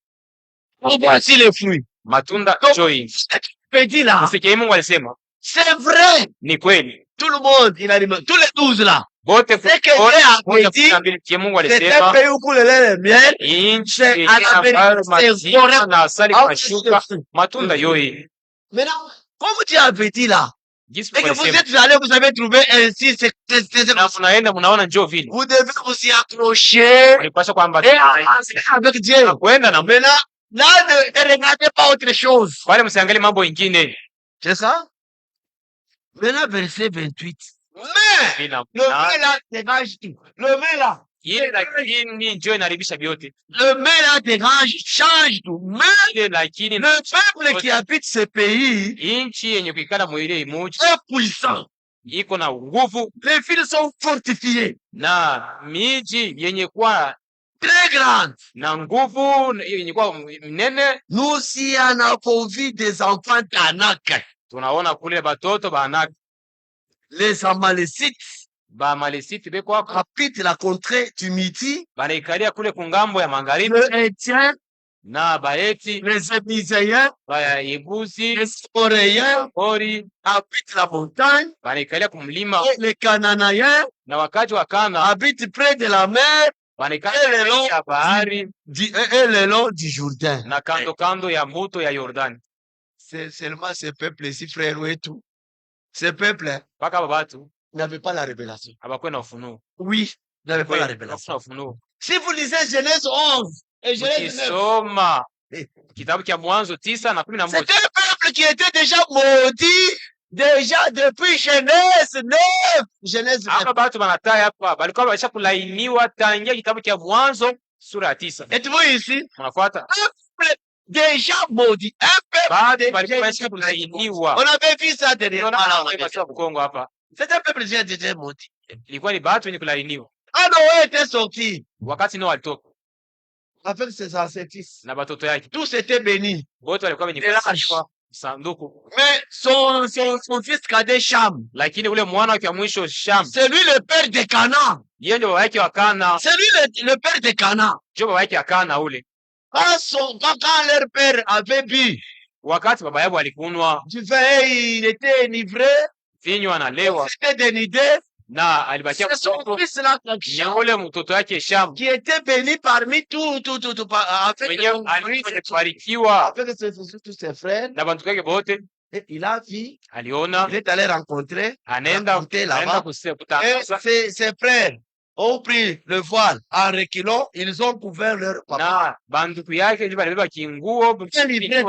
Voici les fruits. matunda Donc, joy. ce qu'il peut dire là, Usikie Mungu alisema c'est vrai. ni kweli. Tout le monde, il a dit, tous les 12 là, Bote c'est que Dieu a dit, kia Mungu c'est un alisema pays où coule le lait et le miel. nchi C'est yenye à la vérité, ambayo c'est maziwa vrai. na asali Ah, kunashuka, c'est- matunda yoyi. Maintenant, comme Dieu avait dit là, Jinsi et que Mungu vous alisema, êtes allés, vous avez trouvé ainsi, na mnaenda mnaona njoo vile vous devez vous y accrocher ulipasha kwamba et avancer avec Dieu. kwenda na Maintenant, là, ne regardez pas autre chose. wale msiangalie mambo ingine. C'est ça? Maintenant, verset 28. Mais, Bila le mais là dégage tout. Le mais là, ile lakini njoo inaribisha vyote. le mais là dégage, change tout. Mais Ile lakini le peuple qui habite ce pays inchi yenye kuikala mwile imuji est puissant. iko na nguvu Les villes sont fortifiées, na miji yenye kuwa très grandes. na nguvu yenye kuwa mnene. Nous y en avons vu des enfants d'Anak. Tunaona kule batoto ba Anak Les Amalécites ba Malesiti beko hapo habitent la contrée du Midi. banaikalia kule kungambo ya magharibi, Les Hétiens, na Baeti les Ébiséens, ba Yebusi les Oréens Hori habitent la montagne. banaikalia kumlima, Et les Cananéens na wakaji wa Kana habitent près de la mer banaikalia kando ya bahari et le long du Jourdain. na kando kando ya mto ya Yordani. C'est seulement ce peuple ici, frère, et tout. Ce peuple Mpaka aba batu n'avait pas la révélation. abakuwe na ufunuo. Oui, n'avait pas la Kweli, révélation. hakuna ufunuo. Si vous lisez Genèse 11 et Genèse 9, Ukisoma kitabu cha Mwanzo 9 na 11, c'était un peuple qui était déjà maudit, déjà depuis Genèse 9. Genèse 9. hapa batu banataya hapa balikuwa baisha kulainiwa tangia kitabu cha Mwanzo sura ya 9. Êtes-vous ici? Unafuata? Peuple déjà maudit. Un peuple Batu balikuwa déjà baisha maudit. kulainiwa. On avait vu ça dernièrement. Unaona là, on kama avait ibasiwa Kongo hapa. C'est un peuple déjà maudit. Ilikuwa ni batu wenye kulainiwa. Quand Noé était sorti Wakati Noa alitoka avec ses ancêtres, na batoto yake, tous étaient bénis. wote walikuwa wenye Elash. kushikwa sanduku, Mais son fils cadet Cham, lakini ule mwana wake wa mwisho Sham, c'est lui le père de Canaan. yeye ndio baba yake wa Kana, C'est lui le père de Canaan. ndio baba yake wa Kana ule. Quand leur père avait bu Wakati baba yao alikunwa du vin, il était enivré, vinywa na lewa c'était dénudé. na alibakia C'est son mtoto fils là na ule mtoto wake Sham qui était béni parmi tout, avec mwenyewe alikuwa amebarikiwa avec tous ses frères. na bantu yake bote. Et il a vu, Aliona il est allé rencontrer, anaenda raconter là-bas. Et kutangaza ses frères ont pris le voile en reculant, ils ont couvert leur papa. na banduku yake ndio balibeba kinguo terminé.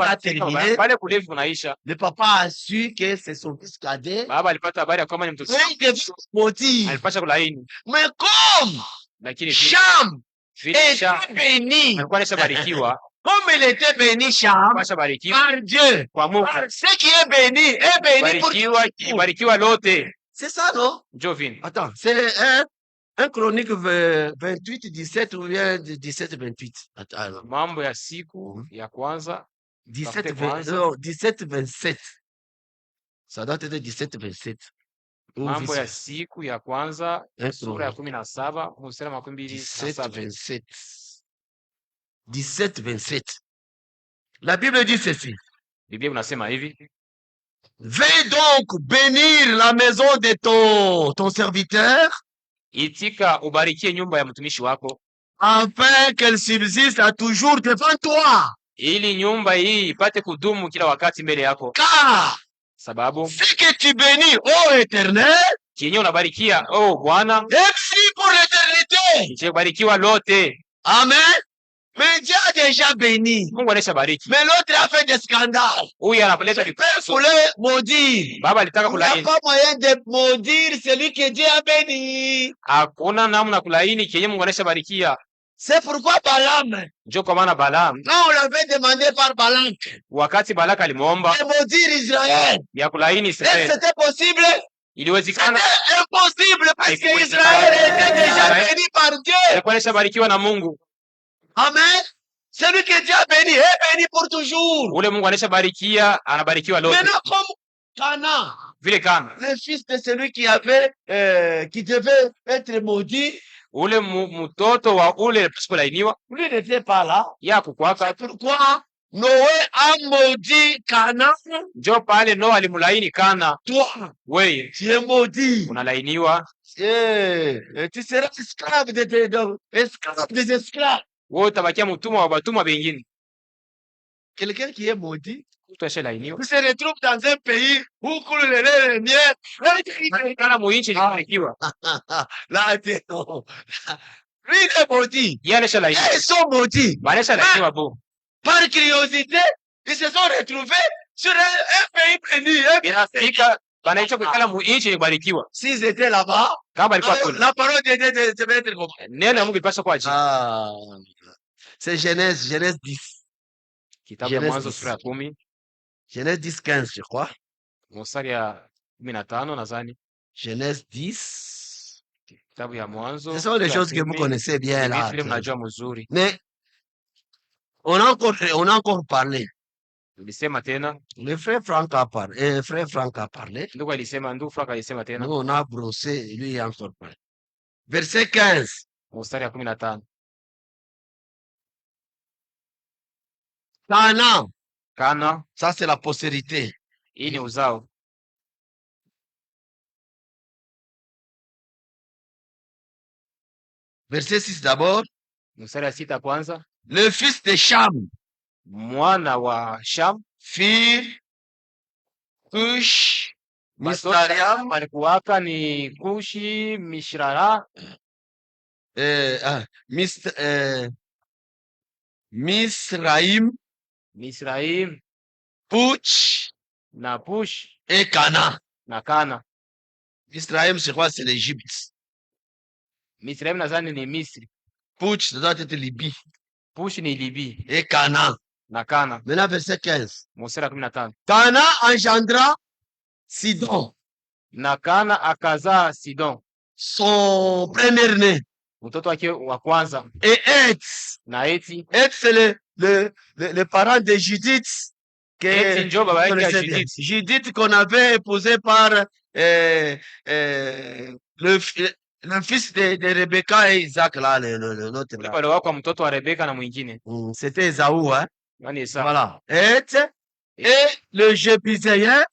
pale kulevi kunaisha. Le papa a su que c'est son fils cadet. Baba alipata habari ya kwamba ni mtoto Mais il devait maudire. alipasha kulaini, Mais comme lakini Cham vile Sham était béni, alikuwa anashabarikiwa, comme il était béni, Cham, anashabarikiwa par Dieu, kwa Mungu, par ce qui est béni, est béni pour barikiwa kibarikiwa lote. C'est ça, non? Jovin, Attends, c'est un Chronique 28, 17 ou bien 17, 28. Attends, alors. mambo ya siku ya kwanza 17, kwanza. non, 17, 27. Ça doit être 17, 27. Ou mambo ya vice- siku ya kwanza un sura ya Chronique. 17 mstari wa 17, 27. 27. 17, 27. La Bible dit ceci. Biblia unasema hivi: Vais donc bénir la maison de ton serviteur, itika ubarikie nyumba ya mtumishi wako, afin qu'elle subsiste à toujours devant toi. ili nyumba hii ipate kudumu kila wakati mbele yako, Car sababu ce que tu bénis, ô Éternel, kenye unabarikia oh Bwana est béni pour l'éternité. kibarikiwa lote. Amen. Mais Dieu a déjà béni. Mungu anaisha bariki. Mais l'autre a fait des scandales. Huyu anapeleka Le père voulait maudire. baba alitaka Il n'y a kulaini, pas moyen de maudire celui que Dieu a béni. hakuna namna kulaini kenye Mungu anaisha barikia. C'est pourquoi Balaam, Ndio kwa maana Balaam, quand on l'avait demandé par Balaam wakati Balaka alimwomba de maudire Israël, ya kulaini est-ce Israeli, que c'était possible? iliwezekana. C'était impossible parce que Impossible. Israël était déjà Israël. béni par Dieu. Alikuwa anaisha barikiwa na Mungu. Amen. Celui que Dieu a béni est béni pour toujours. Ule Mungu anashabarikia, anabarikiwa lote. Maintenant, comme Cana, Vile Kana, le fils de celui qui qui devait être maudit, ule mtoto wa ule pasipolainiwa, lui n'était pas là. ya kukwaka. Pourquoi Noé a maudit Cana? Njo pale Noa alimlaini Kana, Toi, weye tu es maudit. unalainiwa, Tu seras esclave esclave des esclaves. wewe utabakia mtumwa wa batumwa bengine. Quelqu'un qui est maudit, Mtu ashalainiwa qui se retrouve dans un pays où coule le lait et le miel. kana muinchi ilibarikiwa, Là, non. Lui, il est maudit. yeye anashalainiwa, Ils sont maudits. banashalainiwa bo. Par curiosité, ils se sont retrouvés sur un pays béni. Inafika banaisha kukala muinchi ilibarikiwa. S'ils étaient là-bas, Kama alikuwa kule, la parole de Dieu devait être comme neno la Mungu ilipaswa kwa ajili. c'est Genèse 10. Kitabu ya Genèse Mwanzo 10. sura ya 10 Genèse 10, 15, je crois. mstari ya 15 nadhani. Genèse 10. Kitabu ya Mwanzo. Ce sont les choses que vous connaissez bien là. Vile mnajua mzuri. Mais on a encore parlé. Nilisema tena, Le frère Franck a parlé. Frère Franck a parlé. ndugu alisema, ndugu Frank alisema tena, Nous, on a brossé, lui, il a encore parlé. Verset 15. mstari ya 15. Cana, Kana, ça c'est la postérité. hii ni uzao. Verset 6 d'abord. Mstari ya 6 kwanza. Le fils de Cham, Mwana wa Sham, fir, Cush, Mistariam, alikuwaka ni Kushi, Mishrara, Misraim, Misraim Puch na Push et Cana. na Kana. Misraim, je crois, c'est l'Égypte. Misraim nadhani ni Misri, Puch, ça doit être Libye. Push ni Libi Et Cana. na Kana. Maintenant, verset 15. Mstari ya 15. Cana engendra Sidon, Na Kana akazaa Sidon, son premier-né, mtoto wake wa kwanza, et Etz. na Eti. Etz, c'est le parent de Judith. Eti njo baba yake ya Judith. Judith. Judith qu'on avait épousé par le fils de Rebecca et Isaac, là, l'autre. Ule pale wako mtoto wa Rebeka na mwingine. C'était Esaü, hein. Nani Esau. Voilà. Et le Jébuséen,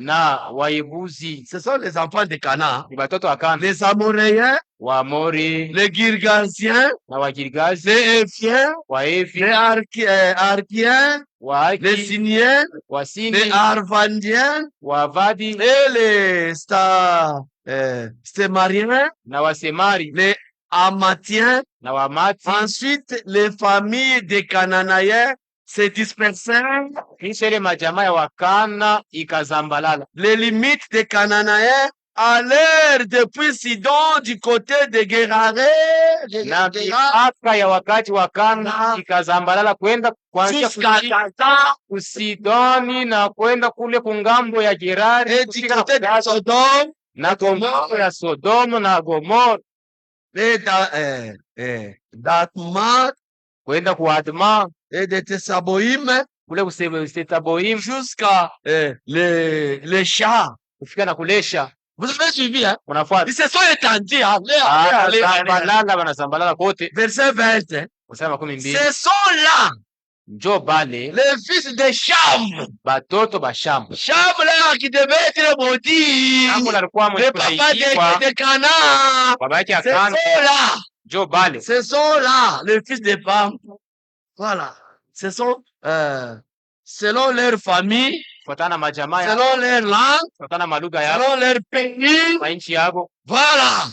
Na Wayebuzi ce sont les enfants de Canaan. ni batoto wa Kana, Les Amoréens, wa Amori les Girgasiens, na Wagirgazi, les Éphiens, wa Efi, les Arkiens, wa les Aki, Siniens, wa les Sini, Arvandiens wa Avadi et les Stémariens, na Wasemari les Amatiens. na Wamati. Ensuite, les familles des Cananéens se dispersèrent. Kisha ile majamaa ya Wakana ikazambalala. Les limites des Cananéens allèrent depuis Sidon du côté de Guéraré, Na mipaka ya wakati wa Kana ikazambalala kwenda kuanzia jusqu'à Gaza Kusidoni na kwenda kule kungambo ya Gerari et du kufika na côté de Gaza, Sodome na kungambo ya Sodomo na Gomora et d'Atma kwenda kuadma et de Tessaboïm kule Kusetaboim jusqu'à les chats. kufika na kulesha. Vous avez suivi, hein? Unafuata Ils se sont étendus. Allez. zambalala, wanazambalala kote. Verset 20. Hein? Mstari wa 12. Ce sont là Njo bale les fils de Cham. batoto ba Shamu. Cham là qui devait être maudit. Shamu alikuwa mwenye Le papa kulaikiwa, de Canaan. baba yake Ce Akana. sont là. Njo bale Ce sont là les fils de Pam. Voilà. Ce sont selon leur famille, kufuatana na majamaa ya selon leur langue, kufuatana na malugha yao selon leur pays. mainchi yao Voilà.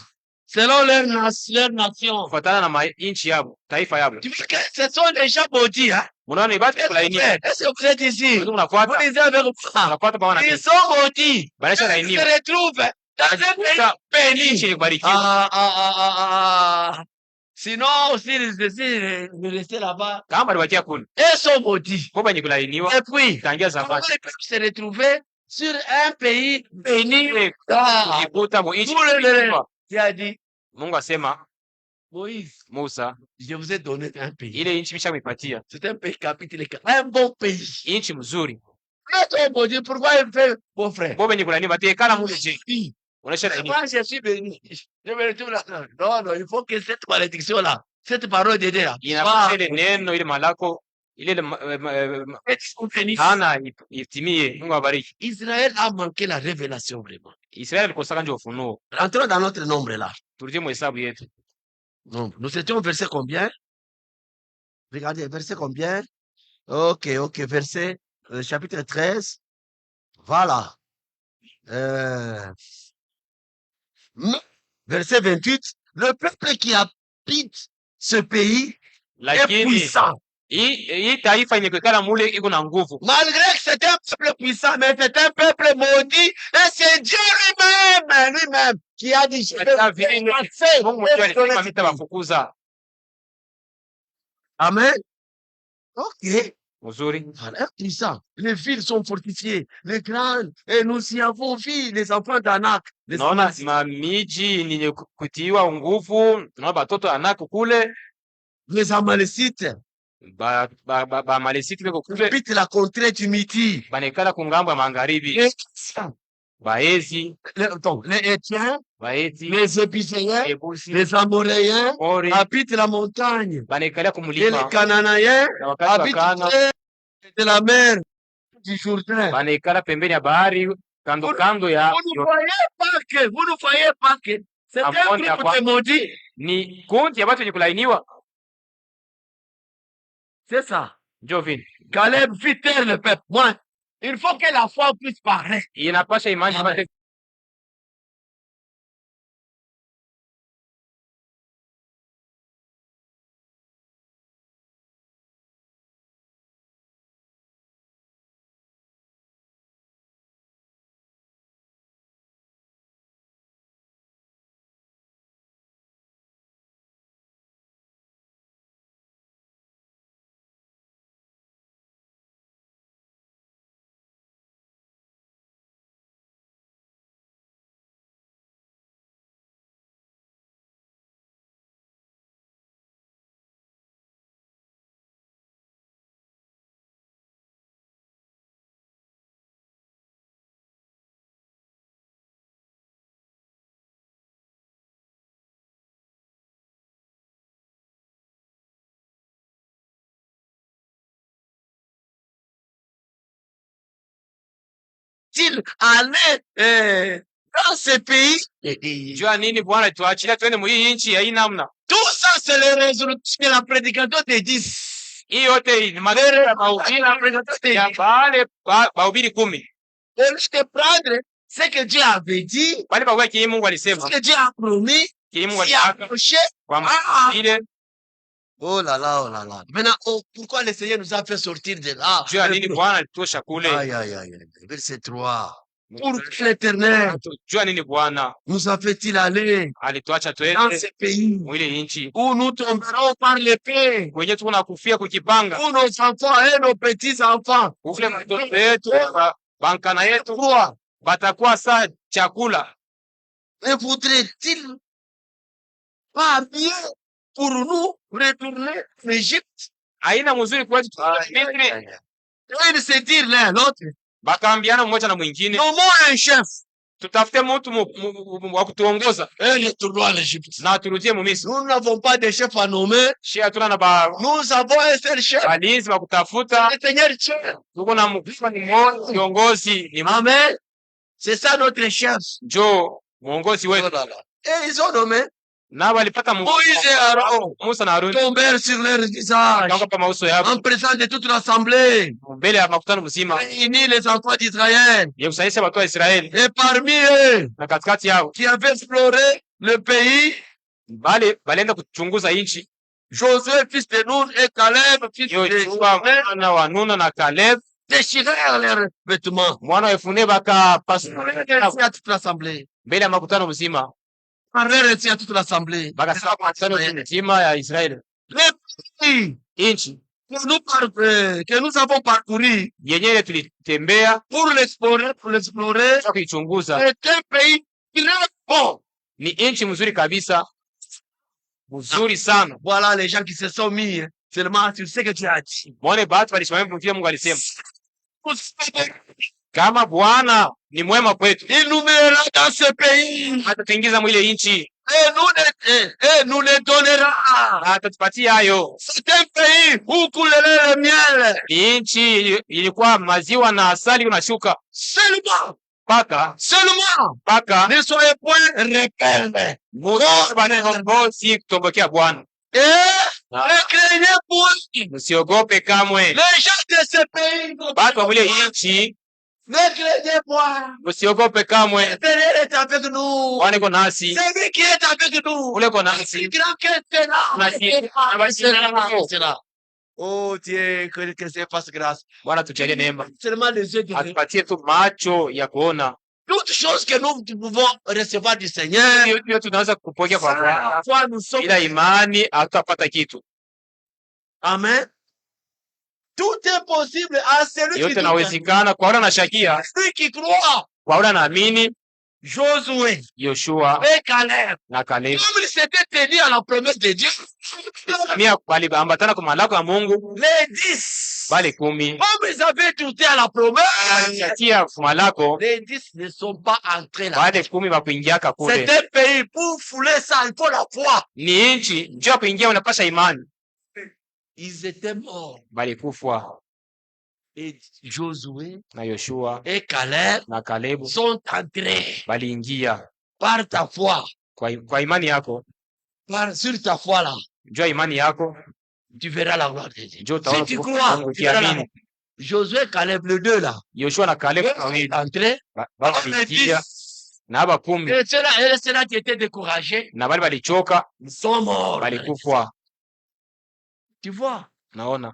Selon leur nation. kufuatana na mainchi yao taifa yao. Tu vois que ce sont des gens maudits, hein? Munaona ni batu kulainia. Est-ce que vous êtes ici? Ndio Vous unafuata lisez avec moi. unafuata pamoja na Ils Kristo. sont maudits. Banisha Ils se lainiwa. retrouvent dans un pays béni. Nchi ilibarikiwa. Sinon, si vous restez là-bas, Kama alibakia kule. ils sont maudits. Kwa benye kulainiwa Et puis, tangia comment zamani. ils peuvent se retrouver sur un pays béni? Ikuta mu nchi Pour le ilibarikiwa. Dieu a dit, Mungu asema Moïse, Musa, je vous ai donné un pays. ile nchi nimeshakuipatia, C'est un pays capitulaire, un bon pays. nchi mzuri. Mais toi, mon Dieu, pourquoi il fait mon frère? Bobe ni kulani batekala mule je. Oui. Unaisha nini? Moi, je suis béni. Je me retrouve là. Non, non, il faut que cette malédiction-là, cette parole de Dieu là, Inafaa ile neno ile malako ile hana itimie. Mungu awabariki. Israël a manqué la révélation vraiment. Israeli alikosaka nje ufunuo. Rentrons dans notre nombre là. Turudie muhesabu yetu. Non, nous étions au verset combien? Regardez, verset combien? Ok, verset chapitre 13. Voilà. Verset 28. Le peuple qui habite ce pays est puissant. Hii taifa yenye kukala mule iko na nguvu. Malgré que c'est un peuple puissant, mais c'est un peuple maudit, et c'est Dieu lui-même qui a dit, je vais Mungu ndiye alisema mitawafukuza. Amen. Ok. Mzuri. Voilà, puissant. Les villes sont fortifiées, les grandes, et nous y avons vu les enfants d'Anak. Naona miji ni kutiwa nguvu, tunaona batoto Anak kule, Les Amalécites. ba Amalekiti beko kule, Habitent la contrée du Midi. banekala kungambo ya magharibi. Baezi, Les Étiens, Baezi, les Ébusséens, Ebusi, les Amoréens Ori, habitent la montagne. banekala Et kumulima. les Cananéens Na wakati habitent wakana près de la mer du Jourdain. banekala pembeni ya bahari, kando kando ya Vous ne voyez pas que c'est un Amoni ya groupe de maudits. ni kundi ya watu wenye kulainiwa. C'est ça. Jovin, Caleb fit taire le peuple. Moi, il faut que la foi puisse paraître. inapasha imani Amen. ipate. S'il allait dans ce pays, Jua nini Bwana tuachilia twende mu hii nchi ya hii namna. tout ça, c'est le résultat de la prédication des 10. Hii yote ni matendo ya mahubiri ya wale bahubiri 10. Au lieu de prendre ce que Dieu avait dit, Bali kwa kile Mungu ce alisema, que Dieu a promis, kile Mungu s'y alitaka approcher. kwa ile. Oh là là, oh là là. Maintenant, pourquoi le Seigneur nous a fait sortir de là? Jua nini Bwana alitosha kule. Aïe, aïe, aïe. Verset 3. Pour l'Éternel Jua nini Bwana nous a fait-il aller alituacha dans twende ce pays mwile nchi où nous tomberons par l'épée, kwenye tuko na kufia kukipanga, où nos enfants et nos petits-enfants ule mtoto yetu bankana yetu batakuwa saa chakula. ne voudrait-il pas bien pour nous retourner en Égypte? Haina mzuri kwetu Misri. Ils se dirent l'un l'autre, Bakaambiana mmoja na mwingine, nommons un chef tutafute mtu wa kutuongoza et retournons en Égypte. na turudie mu Misri. Nous n'avons pas de chef à nommer, Shi hatuna na nous avons un seul chef, balinzi wa kutafuta, le Seigneur Dieu. tuko na mkuu ni mmoja, kiongozi ni mmoja, Amen. C'est ça notre chef. njo mwongozi Oh wetu. là là. Et ils ont nommé Na walipata Moïse et Aaron, Musa na Haruni, tombèrent sur leur visage wakaanguka pa mauso yao en présence de toute l'assemblée, mbele ya makutano mzima, réunis les enfants d'Israël. yakusanyisha watu wa Israeli, Et parmi eux, na katikati yao qui avaient exploré le pays, balienda kuchunguza nchi. Josué, fils de Nun, et Caleb, fils de Yoshua Josué, mwana wa Nuna na Caleb déchirèrent leurs vêtements. mwana wa Yefune bakapasua Ainsi à toute l'assemblée. mbele ya makutano mzima, Parlèrent ainsi à toute l'assemblée. bakasema kwa makutano mzima ya Israeli, Les pays nchi que nous avons parcouru yenyewe tulitembea pour l'explorer, kwa kuichunguza, c'est un pays très bon. ni nchi mzuri kabisa. mzuri sana. Voilà les gens qui se sont mis. Seulement, tu sais que tu as dit. Mwone batu walisimamia vile Mungu alisema. Kama Bwana ni mwema kwetu, Il nous mènera dans ce pays. atatuingiza mwile nchi, Et nous les donnera. atatupatia hayo. C'est un pays où coulerait le miel. Ni nchi ilikuwa maziwa na asali unashuka Seulement, paka ne soyez point rebelles. si kutombokea Bwana. Ne craignez point. Msiogope kamwe. Les gens de ce pays. Batu wa mwile nchi, Ne craignez point. msiogope kamwe. Le Seigneur est avec nous. Bwana iko nasi, C'est lui qui est avec nous. ule iko C'est nasi. grand que c'est là. Oh Dieu, que c'est fasse grâce. Bwana tujalie neema, Seulement les yeux de atupatie tu macho ya kuona toutes choses que nous pouvons recevoir du Seigneur. hiyo tunaweza kupokea kwa Bwana. Foi, nous sommes. Bila imani hatutapata kitu. Amen. Tout est possible à celui Yote qui nawezekana kwa ule anashakia, celui qui croit. kwa ule anaamini. Josué Yoshua et Caleb. na Kalebu Comme ils s'étaient tenus à la promesse de Dieu. Samia waliambatana kwa malako ya Mungu, Les 10. bali 10 Comme ils avaient douté à la promesse. shakia malako, Les 10 ne sont pas entrés là. bali 10 bakuingiaka C'est kule. un pays. Pour fouler ça, il faut la foi. Ni nchi njoo ya kuingia, unapasha imani. Ils étaient morts. Bali kufwa. Et Josué Na Yoshua et Caleb na Kalebu sont entrés bali ingia par ta foi. kwa imani yako. Sur ta foi là, Njoo imani yako, tu verras la gloire de Dieu. njoo Si utaona tu Mungu crois, tu verras la ukiamini. Josué et Caleb, les deux là, Yoshua na Kalebu sont entrés. baliingia na aba 10 Et ceux-là qui étaient découragés, na bali balichoka, ils sont morts. bali kufwa. Tu vois, Naona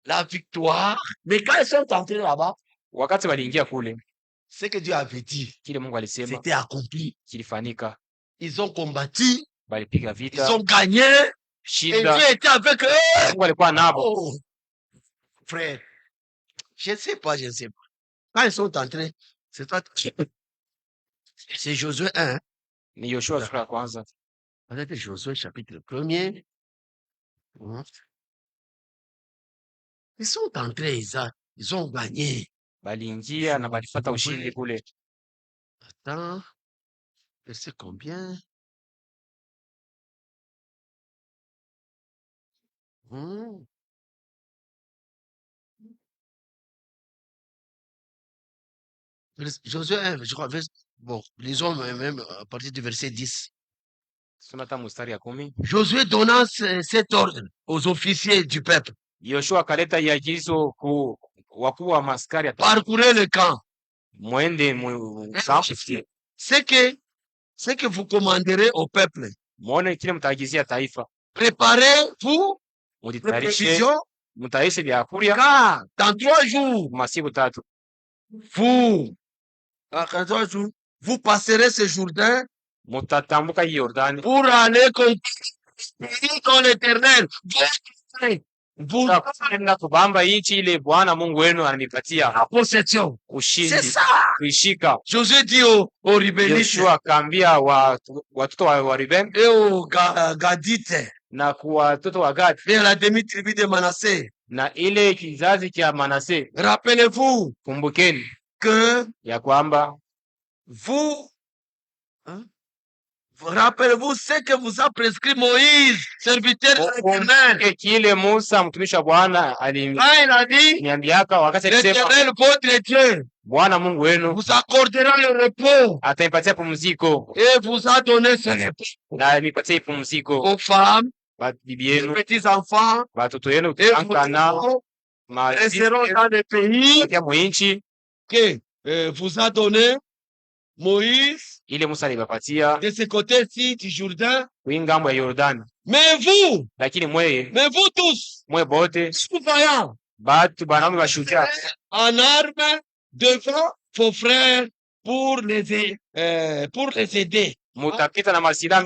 la victoire. Mais quand ils sont entrés là-bas, wakati waliingia kule, ce que Dieu avait dit, kile Mungu alisema c'était accompli. kilifanyika. Ils ont combattu, Balipiga ils vita, ont gagné, et shida Dieu était avec eux. Mungu alikuwa nabo. Oh, frère, je ne sais pas. Quand ils sont entrés, c'est toi. C'est Josué 1. Ni Yoshua sura ya kwanza. Regardez Josué chapitre 1er. Ils sont entrés, ils ont gagné. Baliingia na balipata ushindi kule. Attends, verset combien? Josué 1, je crois. Bon, lisons même à partir du verset 10. Soma hata mstari ya 10. Josué donnant cet ordre aux officiers du peuple. Yoshua akaleta iagizo ku wakuu wa maskari ya Parcourez le camp. mwende kampu, Ce que vous commanderez au peuple. muone kile mtaagizia taifa. Préparez-vous les Mujitayarishe, provisions, mutayarishe vyakulia car dans 3 jours, masiku 3 dans 3 jours, vous passerez ce Jourdain mutatambuka hii Yordani pour aller contre l'Éternel. Vous na kubamba nchi ile Bwana Mungu wenu ananipatia la possession. C'est ushindi ça. kuishika. Josué dit aux Rubénites Yoshua akaambia watoto wa Ruben et aux Gadites na kwa watoto wa Gad et à la demi-tribu de Manassé. na ile kizazi cha Manase, Rappelez-vous kumbukeni que ya kwamba rappelez-vous ce que vous a prescrit Moïse, serviteur de l'Éternel. kile Musa mtumishi wa Bwana Quand il a dit, aliniambiaka wakati alisema l'Éternel votre Dieu Bwana Mungu wenu vous accordera le repos ataipatia pumziko et vous a donné ce repos na nipatie pumziko aux femmes, bibi aux yenu, petits enfants, watoto yenu, et ankana vous resteront dans le pays ya mwinchi que vous a donné Moïse ile Musa alibapatia de ce côté-ci du Jourdain. kuingambo ya Yordani. Mais vous tous, mwe bote vaillants, batu banaume bashujaa en armes devant vos frères pour les aider. mutapita na masilaha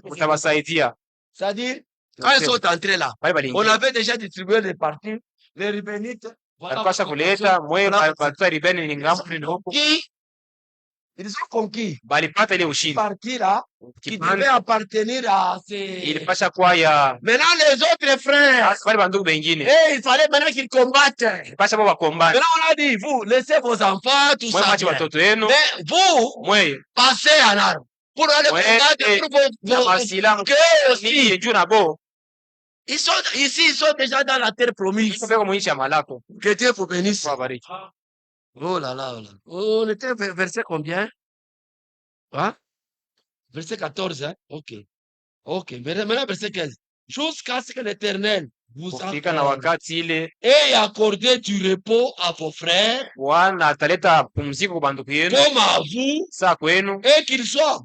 mutabasaidia. C'est-à-dire, quand ils sont entrés là, Bali on balingia avait déjà distribué les parties, les Rubénites. alipasha kuleta mwe batoto Rubeni ni ngambo ni huko Qui Ils ont conquis. balipata ile ushindi. Partie là, qui Kipande devait appartenir à ces... ilipasha kuwa ya Maintenant, les autres frères, wale bandugu bengine, il fallait maintenant qu'ils combattent. ilipasha bo bakombane. Maintenant, on a dit, vous, laissez vos enfants, tout Mwe ça. mwache bien. watoto yenu, Mais vous, mwe passez en armes. Pour aller combattre pour na masila que aussi. ni juu na bo Ils sont ici, ils sont déjà dans la terre promise. iko peko muishi ya malako. Que Dieu vous bénisse. Kwa bariki. Oh là là, oh là. On était verset combien? Hein? Verset 14, hein? Ok. Ok. Maintenant, verset 15. Jusqu'à ce que l'Éternel vous Kufika na accorde wakati ile et accorde du repos à vos frères, Bwana ataleta pumziko kwa bandugu yenu comme à vous, saa kwenu, et qu'ils soient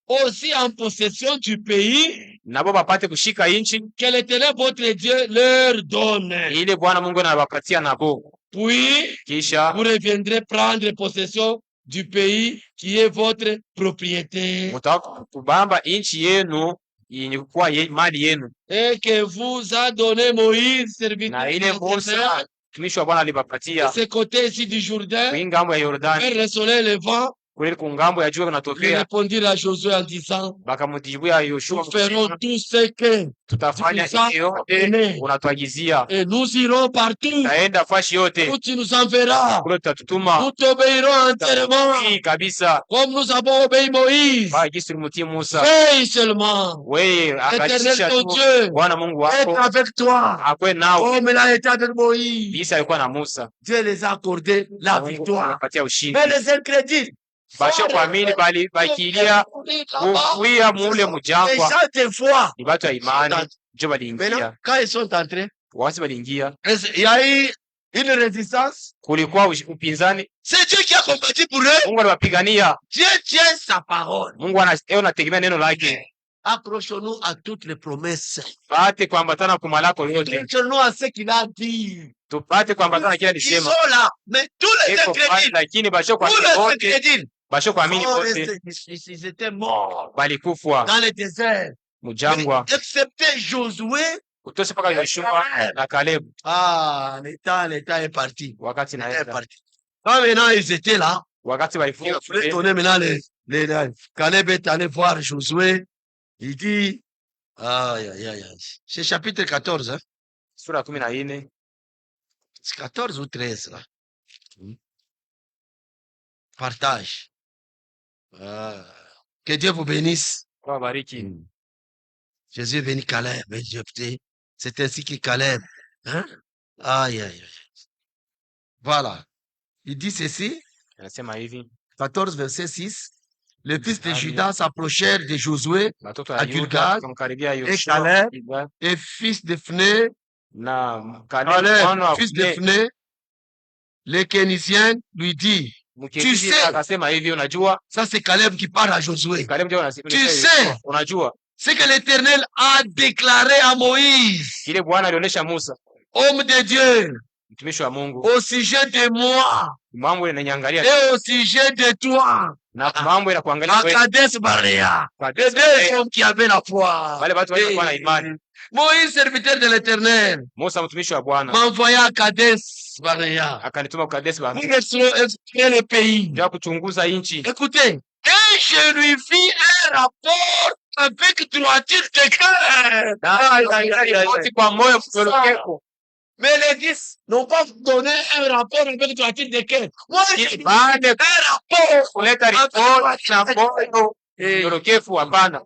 aussi en possession du pays nabo bapate kushika inchi que l'Éternel votre Dieu leur donne. ile Bwana Mungu anawapatia nabo. Puis, Kisha vous reviendrez prendre possession du pays qui est votre propriété mutaka kubamba inchi yenu yenye kuwa mali yenu, et que vous a donné Moïse, serviteur na de ile l'Éternel, Musa mtumishi wa Bwana de alibapatia ce côté ici du Jourdain, kwa ngambo ya Yordani, vers le soleil levant. kule kungambo ya jua Ils kunatokea. répondirent à Josué en disant, Bakamujibia Yoshua, nous ferons tout ce que tutafanya tu nous as hiyo yote ordonné unatuagizia, et nous irons partout taenda fashi yote où tu nous enverras. kule tutatutuma Nous t'obéirons entièrement hii kabisa, comme nous avons obéi Moïse. kwa jinsi ulimtii Musa. Veille seulement. Wewe L'Éternel akajisha ton tu Dieu Bwana Mungu est wako avec toi. akwe nao, Comme il a été avec Moïse. jinsi alikuwa na Musa. Dieu les a accordé la Mungu victoire. anapatia ushindi. Mais les incrédules, Basho kuamini bali bakilia kufuia mule les mujangwa, gens de foi. ni batu ya imani njo Maintenant, baliingia. quand ils sont entrés, Wakati baliingia il y a eu une résistance. kulikuwa upinzani. C'est Dieu qui a combattu pour eux. Mungu aliwapigania. Dieu tient sa parole. Mungu anategemea neno lake. Accrochons-nous à toutes les promesses. Tupate kuambatana kwa malako yote, Accrochons-nous à ce qu'il a dit. tupate kuambatana kila Ils lisema sont là. Mais tous les eko pale, incrédules, lakini basho tous kuamini les wote, incrédules, basho kuamini sont wote restés- ils étaient morts balikufwa dans le désert. mujangwa, Excepté Josué. kutosha mpaka Yoshua na Caleb. Ah, l'état est parti. Wakati L'état est naenda parti. Quand maintenant ils étaient là, wakati il walifika fallait kule, donner maintenant Caleb est allé voir Josué. Il dit, aïe, aïe, aïe, aïe. C'est chapitre 14, hein? sura 14 C'est 14 ou 13, là. Partage. Ah. Que Dieu vous bénisse. kwa bariki. Jésus bénit Caleb et Jephthé. C'est ainsi que Caleb. Hein? Aïe, aïe, aïe. Voilà. Il dit ceci, Anasema hivi, 14, verset 6. Les fils de Amen. Judas s'approchèrent de Josué watoto à wa Yuda Gilgal wakamkaribia et Yoshua Caleb, Gilgal, et fils de Phné, na Caleb mwana wa fils de Phne, Phné, les Kénisiens lui dit, Mkenizi sais- akasema hivi, unajua ça c'est Caleb qui parle à Josué, Caleb ndio anasema, Tu sais. unajua ce que l'Éternel a déclaré à Moïse, kile Bwana alionyesha Musa homme de Dieu, mtumishi wa Mungu, au sujet de moi mambo yananiangalia et au sujet de toi, na mambo ya kuangalia à wewe. Kadesh Barnea, les deux hommes qui avaient la foi. Wale watu walikuwa na imani. Moïse, serviteur de l'Éternel, Musa mtumishi wa Bwana m'envoya à Kadesh Barnea akanituma kwa Kadesh pour Barnea explorer le pays. ndio kuchunguza inchi. Écoutez, et je lui fis un rapport avec droiture de cœur. Wote kwa moyo mnyenyekevu. Mais les 10 n'ont pas donné un rapport avec droiture de cœur. Moi, j'ai dit Baada ya un rapport. kuleta ripoti na moyo mnyenyekevu, hapana.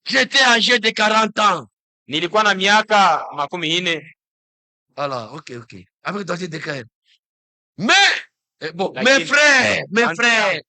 J'étais âgé de 40 ans. Nilikuwa na miaka 40. Alors, ok. Avec droiture de cœur. Mais, bon, Lakini- mes frères,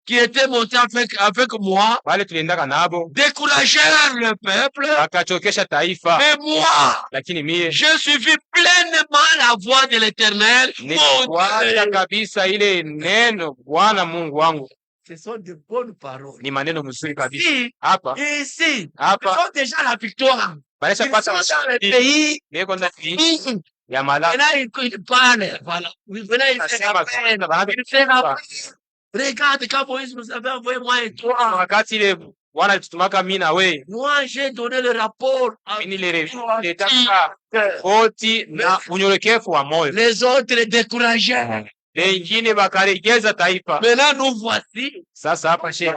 qui étaient montés avec moi, Wale tuliendaka nabo découragèrent le peuple. wakachokesha taifa, Mais moi, lakini mie je suivis pleinement la voix de l'Éternel. Mon nilifuata Dieu. kabisa ile neno Bwana Mungu wangu. Ce sont de bonnes paroles. Ni maneno mzuri kabisa. Ici, Hapa ici, ils hapa ont déjà la victoire. baisha Ils pata sont dans le ushindi. pays. Niko ndani ya malaki. Maintenant, ils parlent. Voilà. Maintenant, ils se Nasema rappellent. sasa baada Ils se rappellent. Regarde, quand Moïse nous avait envoyé, moi et ya toi. wakati ile Bwana alitutumaka mimi na wewe, Moi, j'ai donné le rapport à mimi nilitaka koti na unyenyekevu wa moyo. les autres découragés. wengine wakaregeza taifa. Maintenant, nous voici Sasa hapa shehe,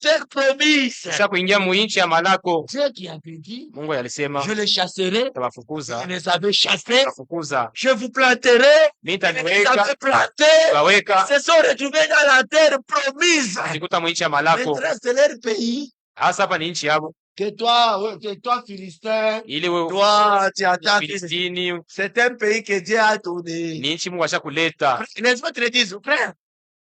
terre promise. kisha kuingia muinchi ya malako. Dieu qui avait dit, Mungu alisema je les chasserai, tawafukuza, je les avais chassés, tawafukuza, je vous planterai, mimi je les nitaniweka, avais plantés, tawaweka, se sont retrouvés dans la terre promise. jikuta muinchi ya malako. Maintenant, c'est leur pays. Hasa hapa ni nchi yabo, Que toi, Philistin, ili wewe toi, tu attends. Filistini C'est un pays que Dieu a donné. ni nchi Mungu ashakuleta. N'est-ce pas, tu le dis, frère?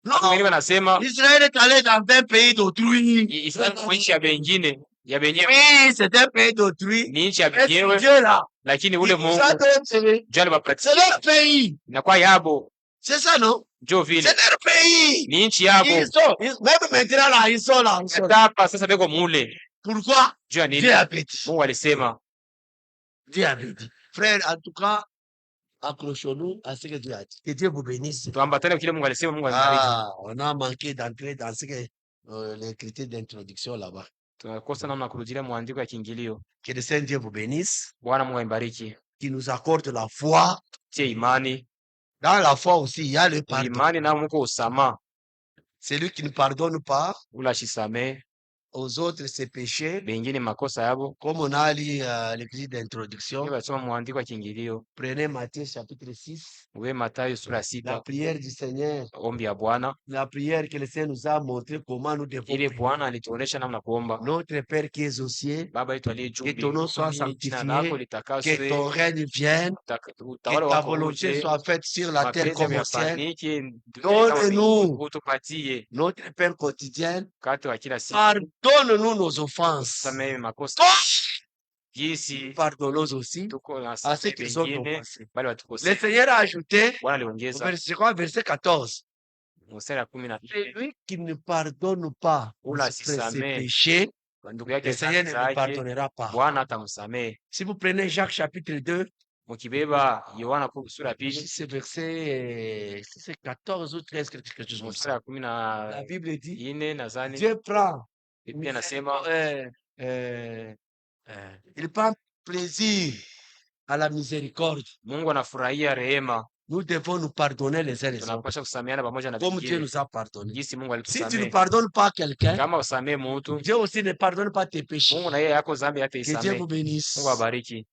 Wengine Non, wanasema Israël est allé dans un pays d'autrui. Israeli ni nchi ya bengine ya benyewe, Oui, c'est un pays d'autrui. ni nchi ya Mais ce benyewe, Dieu-là, lakini il ule nous Mungu a donné. ndio aliwapatia, C'est leur pays. inakuwa yabo, C'est ça, non? ndio vile C'est leur pays. ni nchi yabo. Même maintenant, là, ils sont là. Hata hapa sasa beko mule, Pourquoi? juu ya nini? Dieu avait dit. Mungu alisema. Dieu avait dit. Frère, en tout cas, accrochons-nous à ce que Dieu a dit. Que Dieu vous bénisse. Tuambatane kile Mungu alisema. Mungu alibariki. On a manqué d'entrer dans ce que les critères d'introduction là-bas. Tunakosa namna kurudilia mwandiko ya kiingilio. Que le Saint-Dieu vous bénisse, Bwana Mungu aibariki, qui nous accorde la foi. tie imani. Dans la foi aussi, il y a le pardon. Imani na muko usama, Celui qui ne pardonne pas ula shisamee aux autres ses péchés, bengine makosa yabo. comme on a lu l'écrit d'introduction, Hiyo basoma mwandiko ya kiingilio, prenez Matthieu chapitre 6, uwe Mathayo sura la 6, prière du Seigneur, ombi ya Bwana. la prière que le Seigneur nous a montré comment nous devons Ile prier. Bwana alituonesha namna kuomba. Notre Père qui es aux cieux, Baba yetu aliye juu que ton nom soit mbinguni, jina sanctifié, lako que ton litakaswe, règne vienne, utawala que ta wako volonté uje, soit faite sur la terre mapenzi comme au ciel. yafanyike Donne-nous utupatie notre Père quotidien. mkate wa kila siku, Pardonne-nous nos offenses. samehe makosa jinsi Pardonne-nous aussi tuko na à ceux samehe qui sont wengine offensés. bali Le watukosea. Seigneur a ajouté, Bwana au aliongeza verset 14, mstari wa 14, celui qui ne pardonne pas Ula ses sisamehe péchés, ndugu le yake Seigneur dhambi ne lui zake, pardonnera pas. Bwana atamsamehe. Si vous prenez Jacques chapitre 2, Mukibeba Yohana sura ya pili c'est verset si c'est 14 ou 13, quelque chose comme mstari ça. wa La Bible dit, 14 nadhani, Dieu prend, Biblia nasema il prend plaisir à la miséricorde. Mungu anafurahia rehema. Nous devons nous pardonner les uns les autres, Tunapaswa kusameheana pamoja na comme Dieu wengine nous a pardonné. jinsi Mungu Si tu ne alitusamehe. pardonnes pas quelqu'un, Kama usamehe mtu, Dieu aussi ne pardonne pas tes péchés. Mungu na yeye yako dhambi hata Que Dieu isamehe. vous bénisse. Mungu abariki.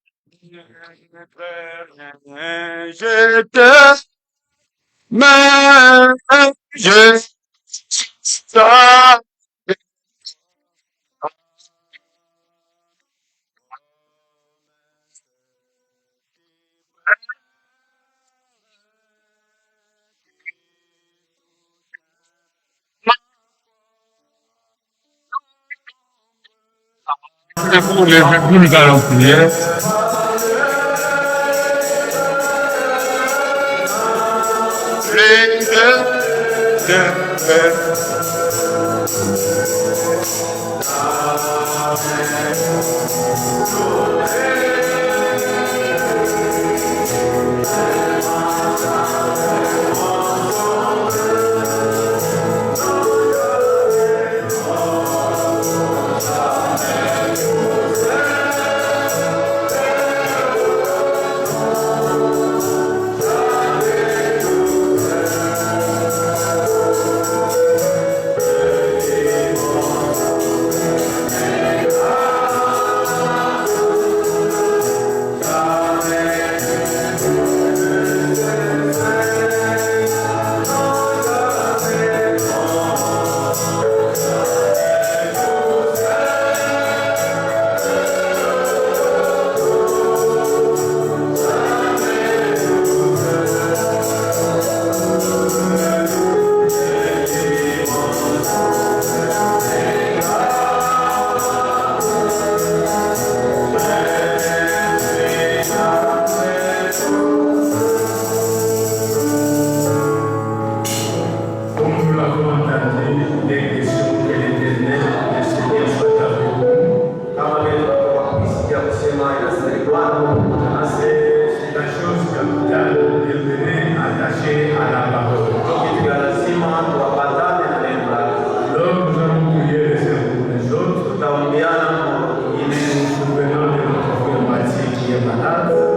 Je te mets, je Nous allons prier.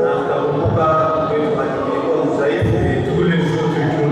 na mtakumbuka kwetu matukio dhaifu, tous les autres qui ont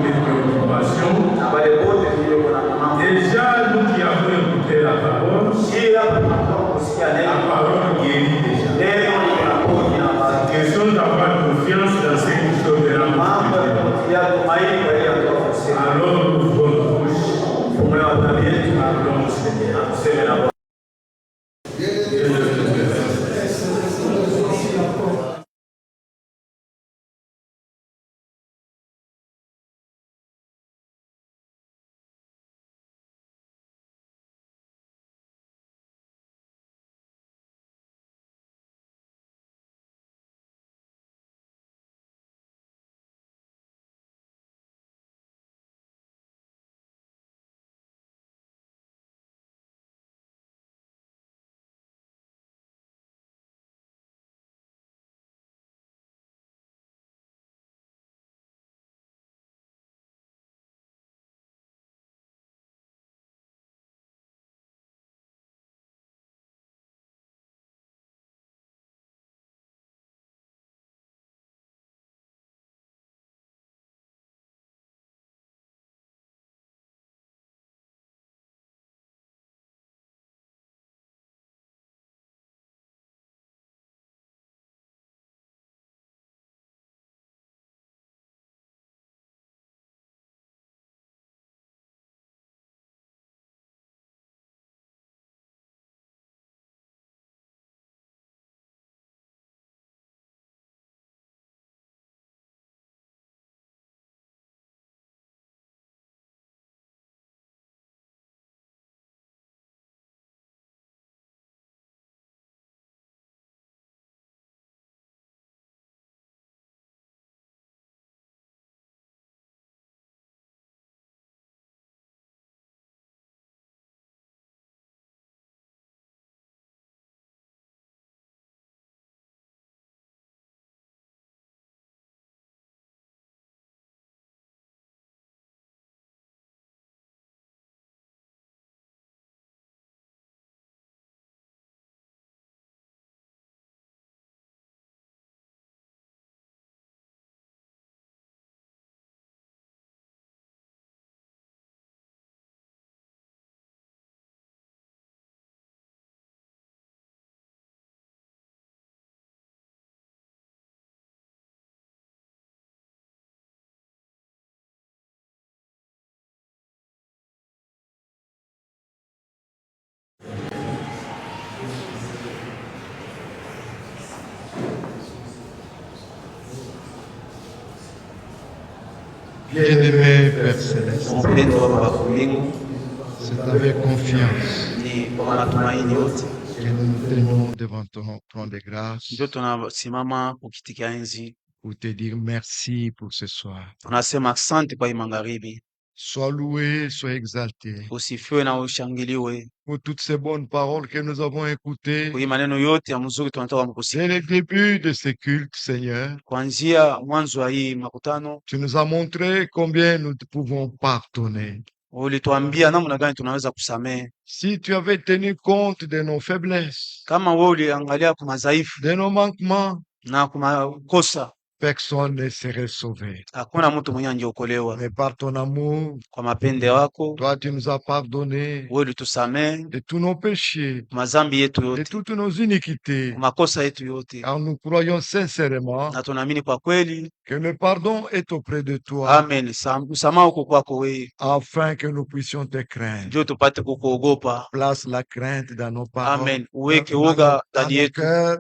Bien-aimé Père Céleste, mpendo wa Baba kulingu, c'est avec confiance ni kwa matumaini yote que nous nous tenons devant ton trône de grâce ndio tunasimama kukiti cha enzi, pour te dire merci pour ce soir. tunasema asante kwa hii magharibi. Sois loué, sois exalté Usifiwe na ushangiliwe pour toutes ces bonnes paroles que nous avons écoutées kwa hii maneno yote ya mzuri tunatoka dès mkusikia. le début de ce culte, Seigneur. Kuanzia mwanzo wa hii makutano Tu nous as montré combien nous pouvons pardonner. ulituambia namna gani tunaweza kusamehe. Si tu avais tenu compte de nos faiblesses, Kama wewe uliangalia kwa madhaifu de nos manquements, na kwa makosa, personne ne serait sauvé. hakuna mtu mwenye angeokolewa. Mais par ton amour, Kwa mapende wako toi, tu nous as pardonné wewe ulitusamehe de tous nos péchés, mazambi yetu de yote, toutes nos iniquités. kwa makosa yetu yote, Car nous croyons sincèrement na tunaamini kwa kweli. que le pardon est auprès de toi, Amen. Msamaha uko kwako wewe, afin que nous puissions te craindre. ndio tupate kukuogopa. Place la crainte dans nos paroles, Amen. Uweke dans woga nos ndani yetu cœurs.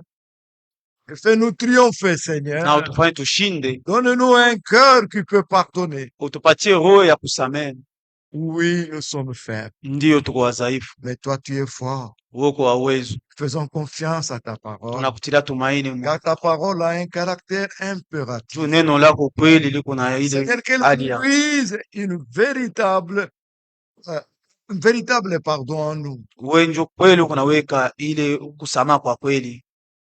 Et fais-nous triompher, na Seigneur. utufanye tushinde, Donne-nous un cœur qui peut pardonner. utupatie roho ya kusamehe. Oui, nous sommes faibles, Ndiyo tuko wadhaifu, mais toi, tu es fort. wewe uko wa uwezo. Faisons confiance à ta parole, Tunakutilia tumaini, car ta parole a un caractère impératif. juu neno lako kweli liko na ile Seigneur, qu'elle hali ya puise un véritable pardon en nous. wewe, ndio kweli uko naweka ile kusamaha kwa kweli.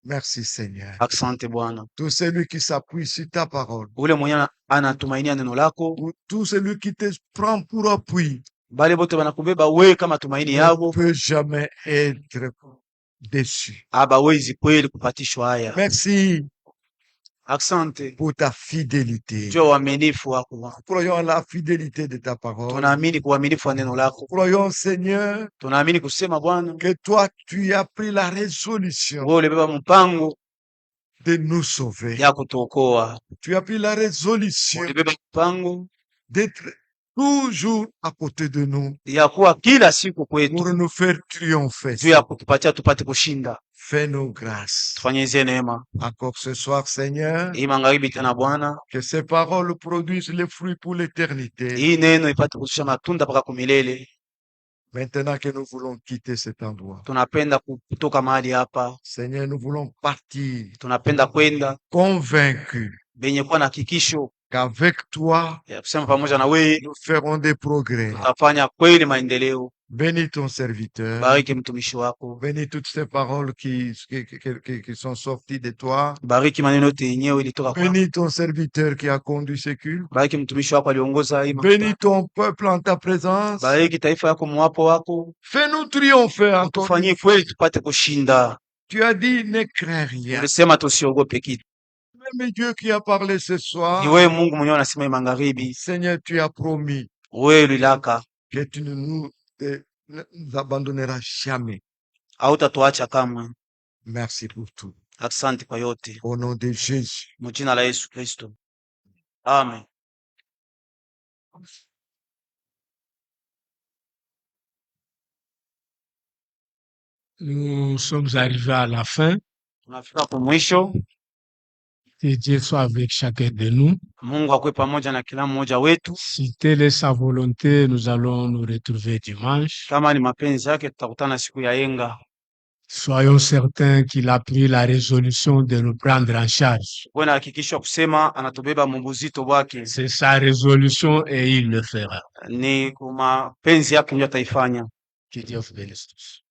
Merci, Seigneur. Asante Bwana. Tout celui qui s'appuie sur ta parole, Ule mwenye anatumainia neno lako, ou tout celui qui te prend pour appui, bale bote banakubeba wewe kama tumaini ne yao, peut jamais être déçu. abawezi kweli kupatishwa haya. Merci Asante pour ta fidélité. juu ya uaminifu wako Bwana. Croyons en la fidélité de ta parole. Tunaamini kwa uaminifu wa neno lako, Croyons, Seigneur, tunaamini kusema Bwana, que toi, tu as pris la résolution wewe ulibeba mpango de nous sauver. ya kutuokoa, Tu as pris la résolution ulibeba mpango d'être toujours à côté de nous ya kuwa kila siku kwetu pour nous faire triompher. juu ya kutupatia tupate kushinda. Fais-nous grâce. Tufanyizie neema Encore ce soir, Seigneur, hii magharibi tena Bwana, que ces paroles produisent les fruits pour l'éternité. hii neno ipate kuzusha matunda mpaka kumilele. Maintenant que nous voulons quitter cet endroit, Tunapenda kutoka mahali hapa, Seigneur, nous voulons partir tunapenda kwenda convaincus benye kuwa na hakikisho qu'avec toi, ya kusema pamoja na wewe nous ferons des progrès. tutafanya kweli maendeleo. Bénis ton serviteur. Bariki mtumishi wako, Bénis toutes ces paroles qui sont sorties de toi. bariki maneno yote yenyewe ilitoka kwako. Bénis ton serviteur qui a conduit ce culte. Bariki mtumishi wako aliongoza hii Bénis ton peuple en ta présence. bariki taifa yako mwapo wako, Fais-nous triompher encore. tufanyie kweli tupate kushinda. Tu as dit, ne crains rien. Ulisema tusiogope kitu. Même Dieu qui a parlé ce Ni soir, wewe Mungu mwenyewe unasema hii magharibi, Seigneur, tu as promis wewe ulilaka que tu ne nous abandonneras jamais. hautatuacha kamwe. Merci pour tout. Asante kwa yote, Au nom de Jésus. mjina la Yesu Kristo, amen. Nous sommes arrivés à la fin. Tunafika kwa mwisho. Que Dieu soit avec chacun de nous. Mungu akuwe pamoja na kila mmoja wetu. Si telle est sa volonté, nous allons nous retrouver dimanche. Kama ni mapenzi yake, tutakutana siku ya yenga. Soyons certains qu'il a pris la résolution de nous prendre en charge. Wewe na hakikisha kusema anatubeba mbuzito wake, C'est sa résolution et il le fera. ni kwa mapenzi yake ndio ataifanya. Que Dieu vous bénisse tous.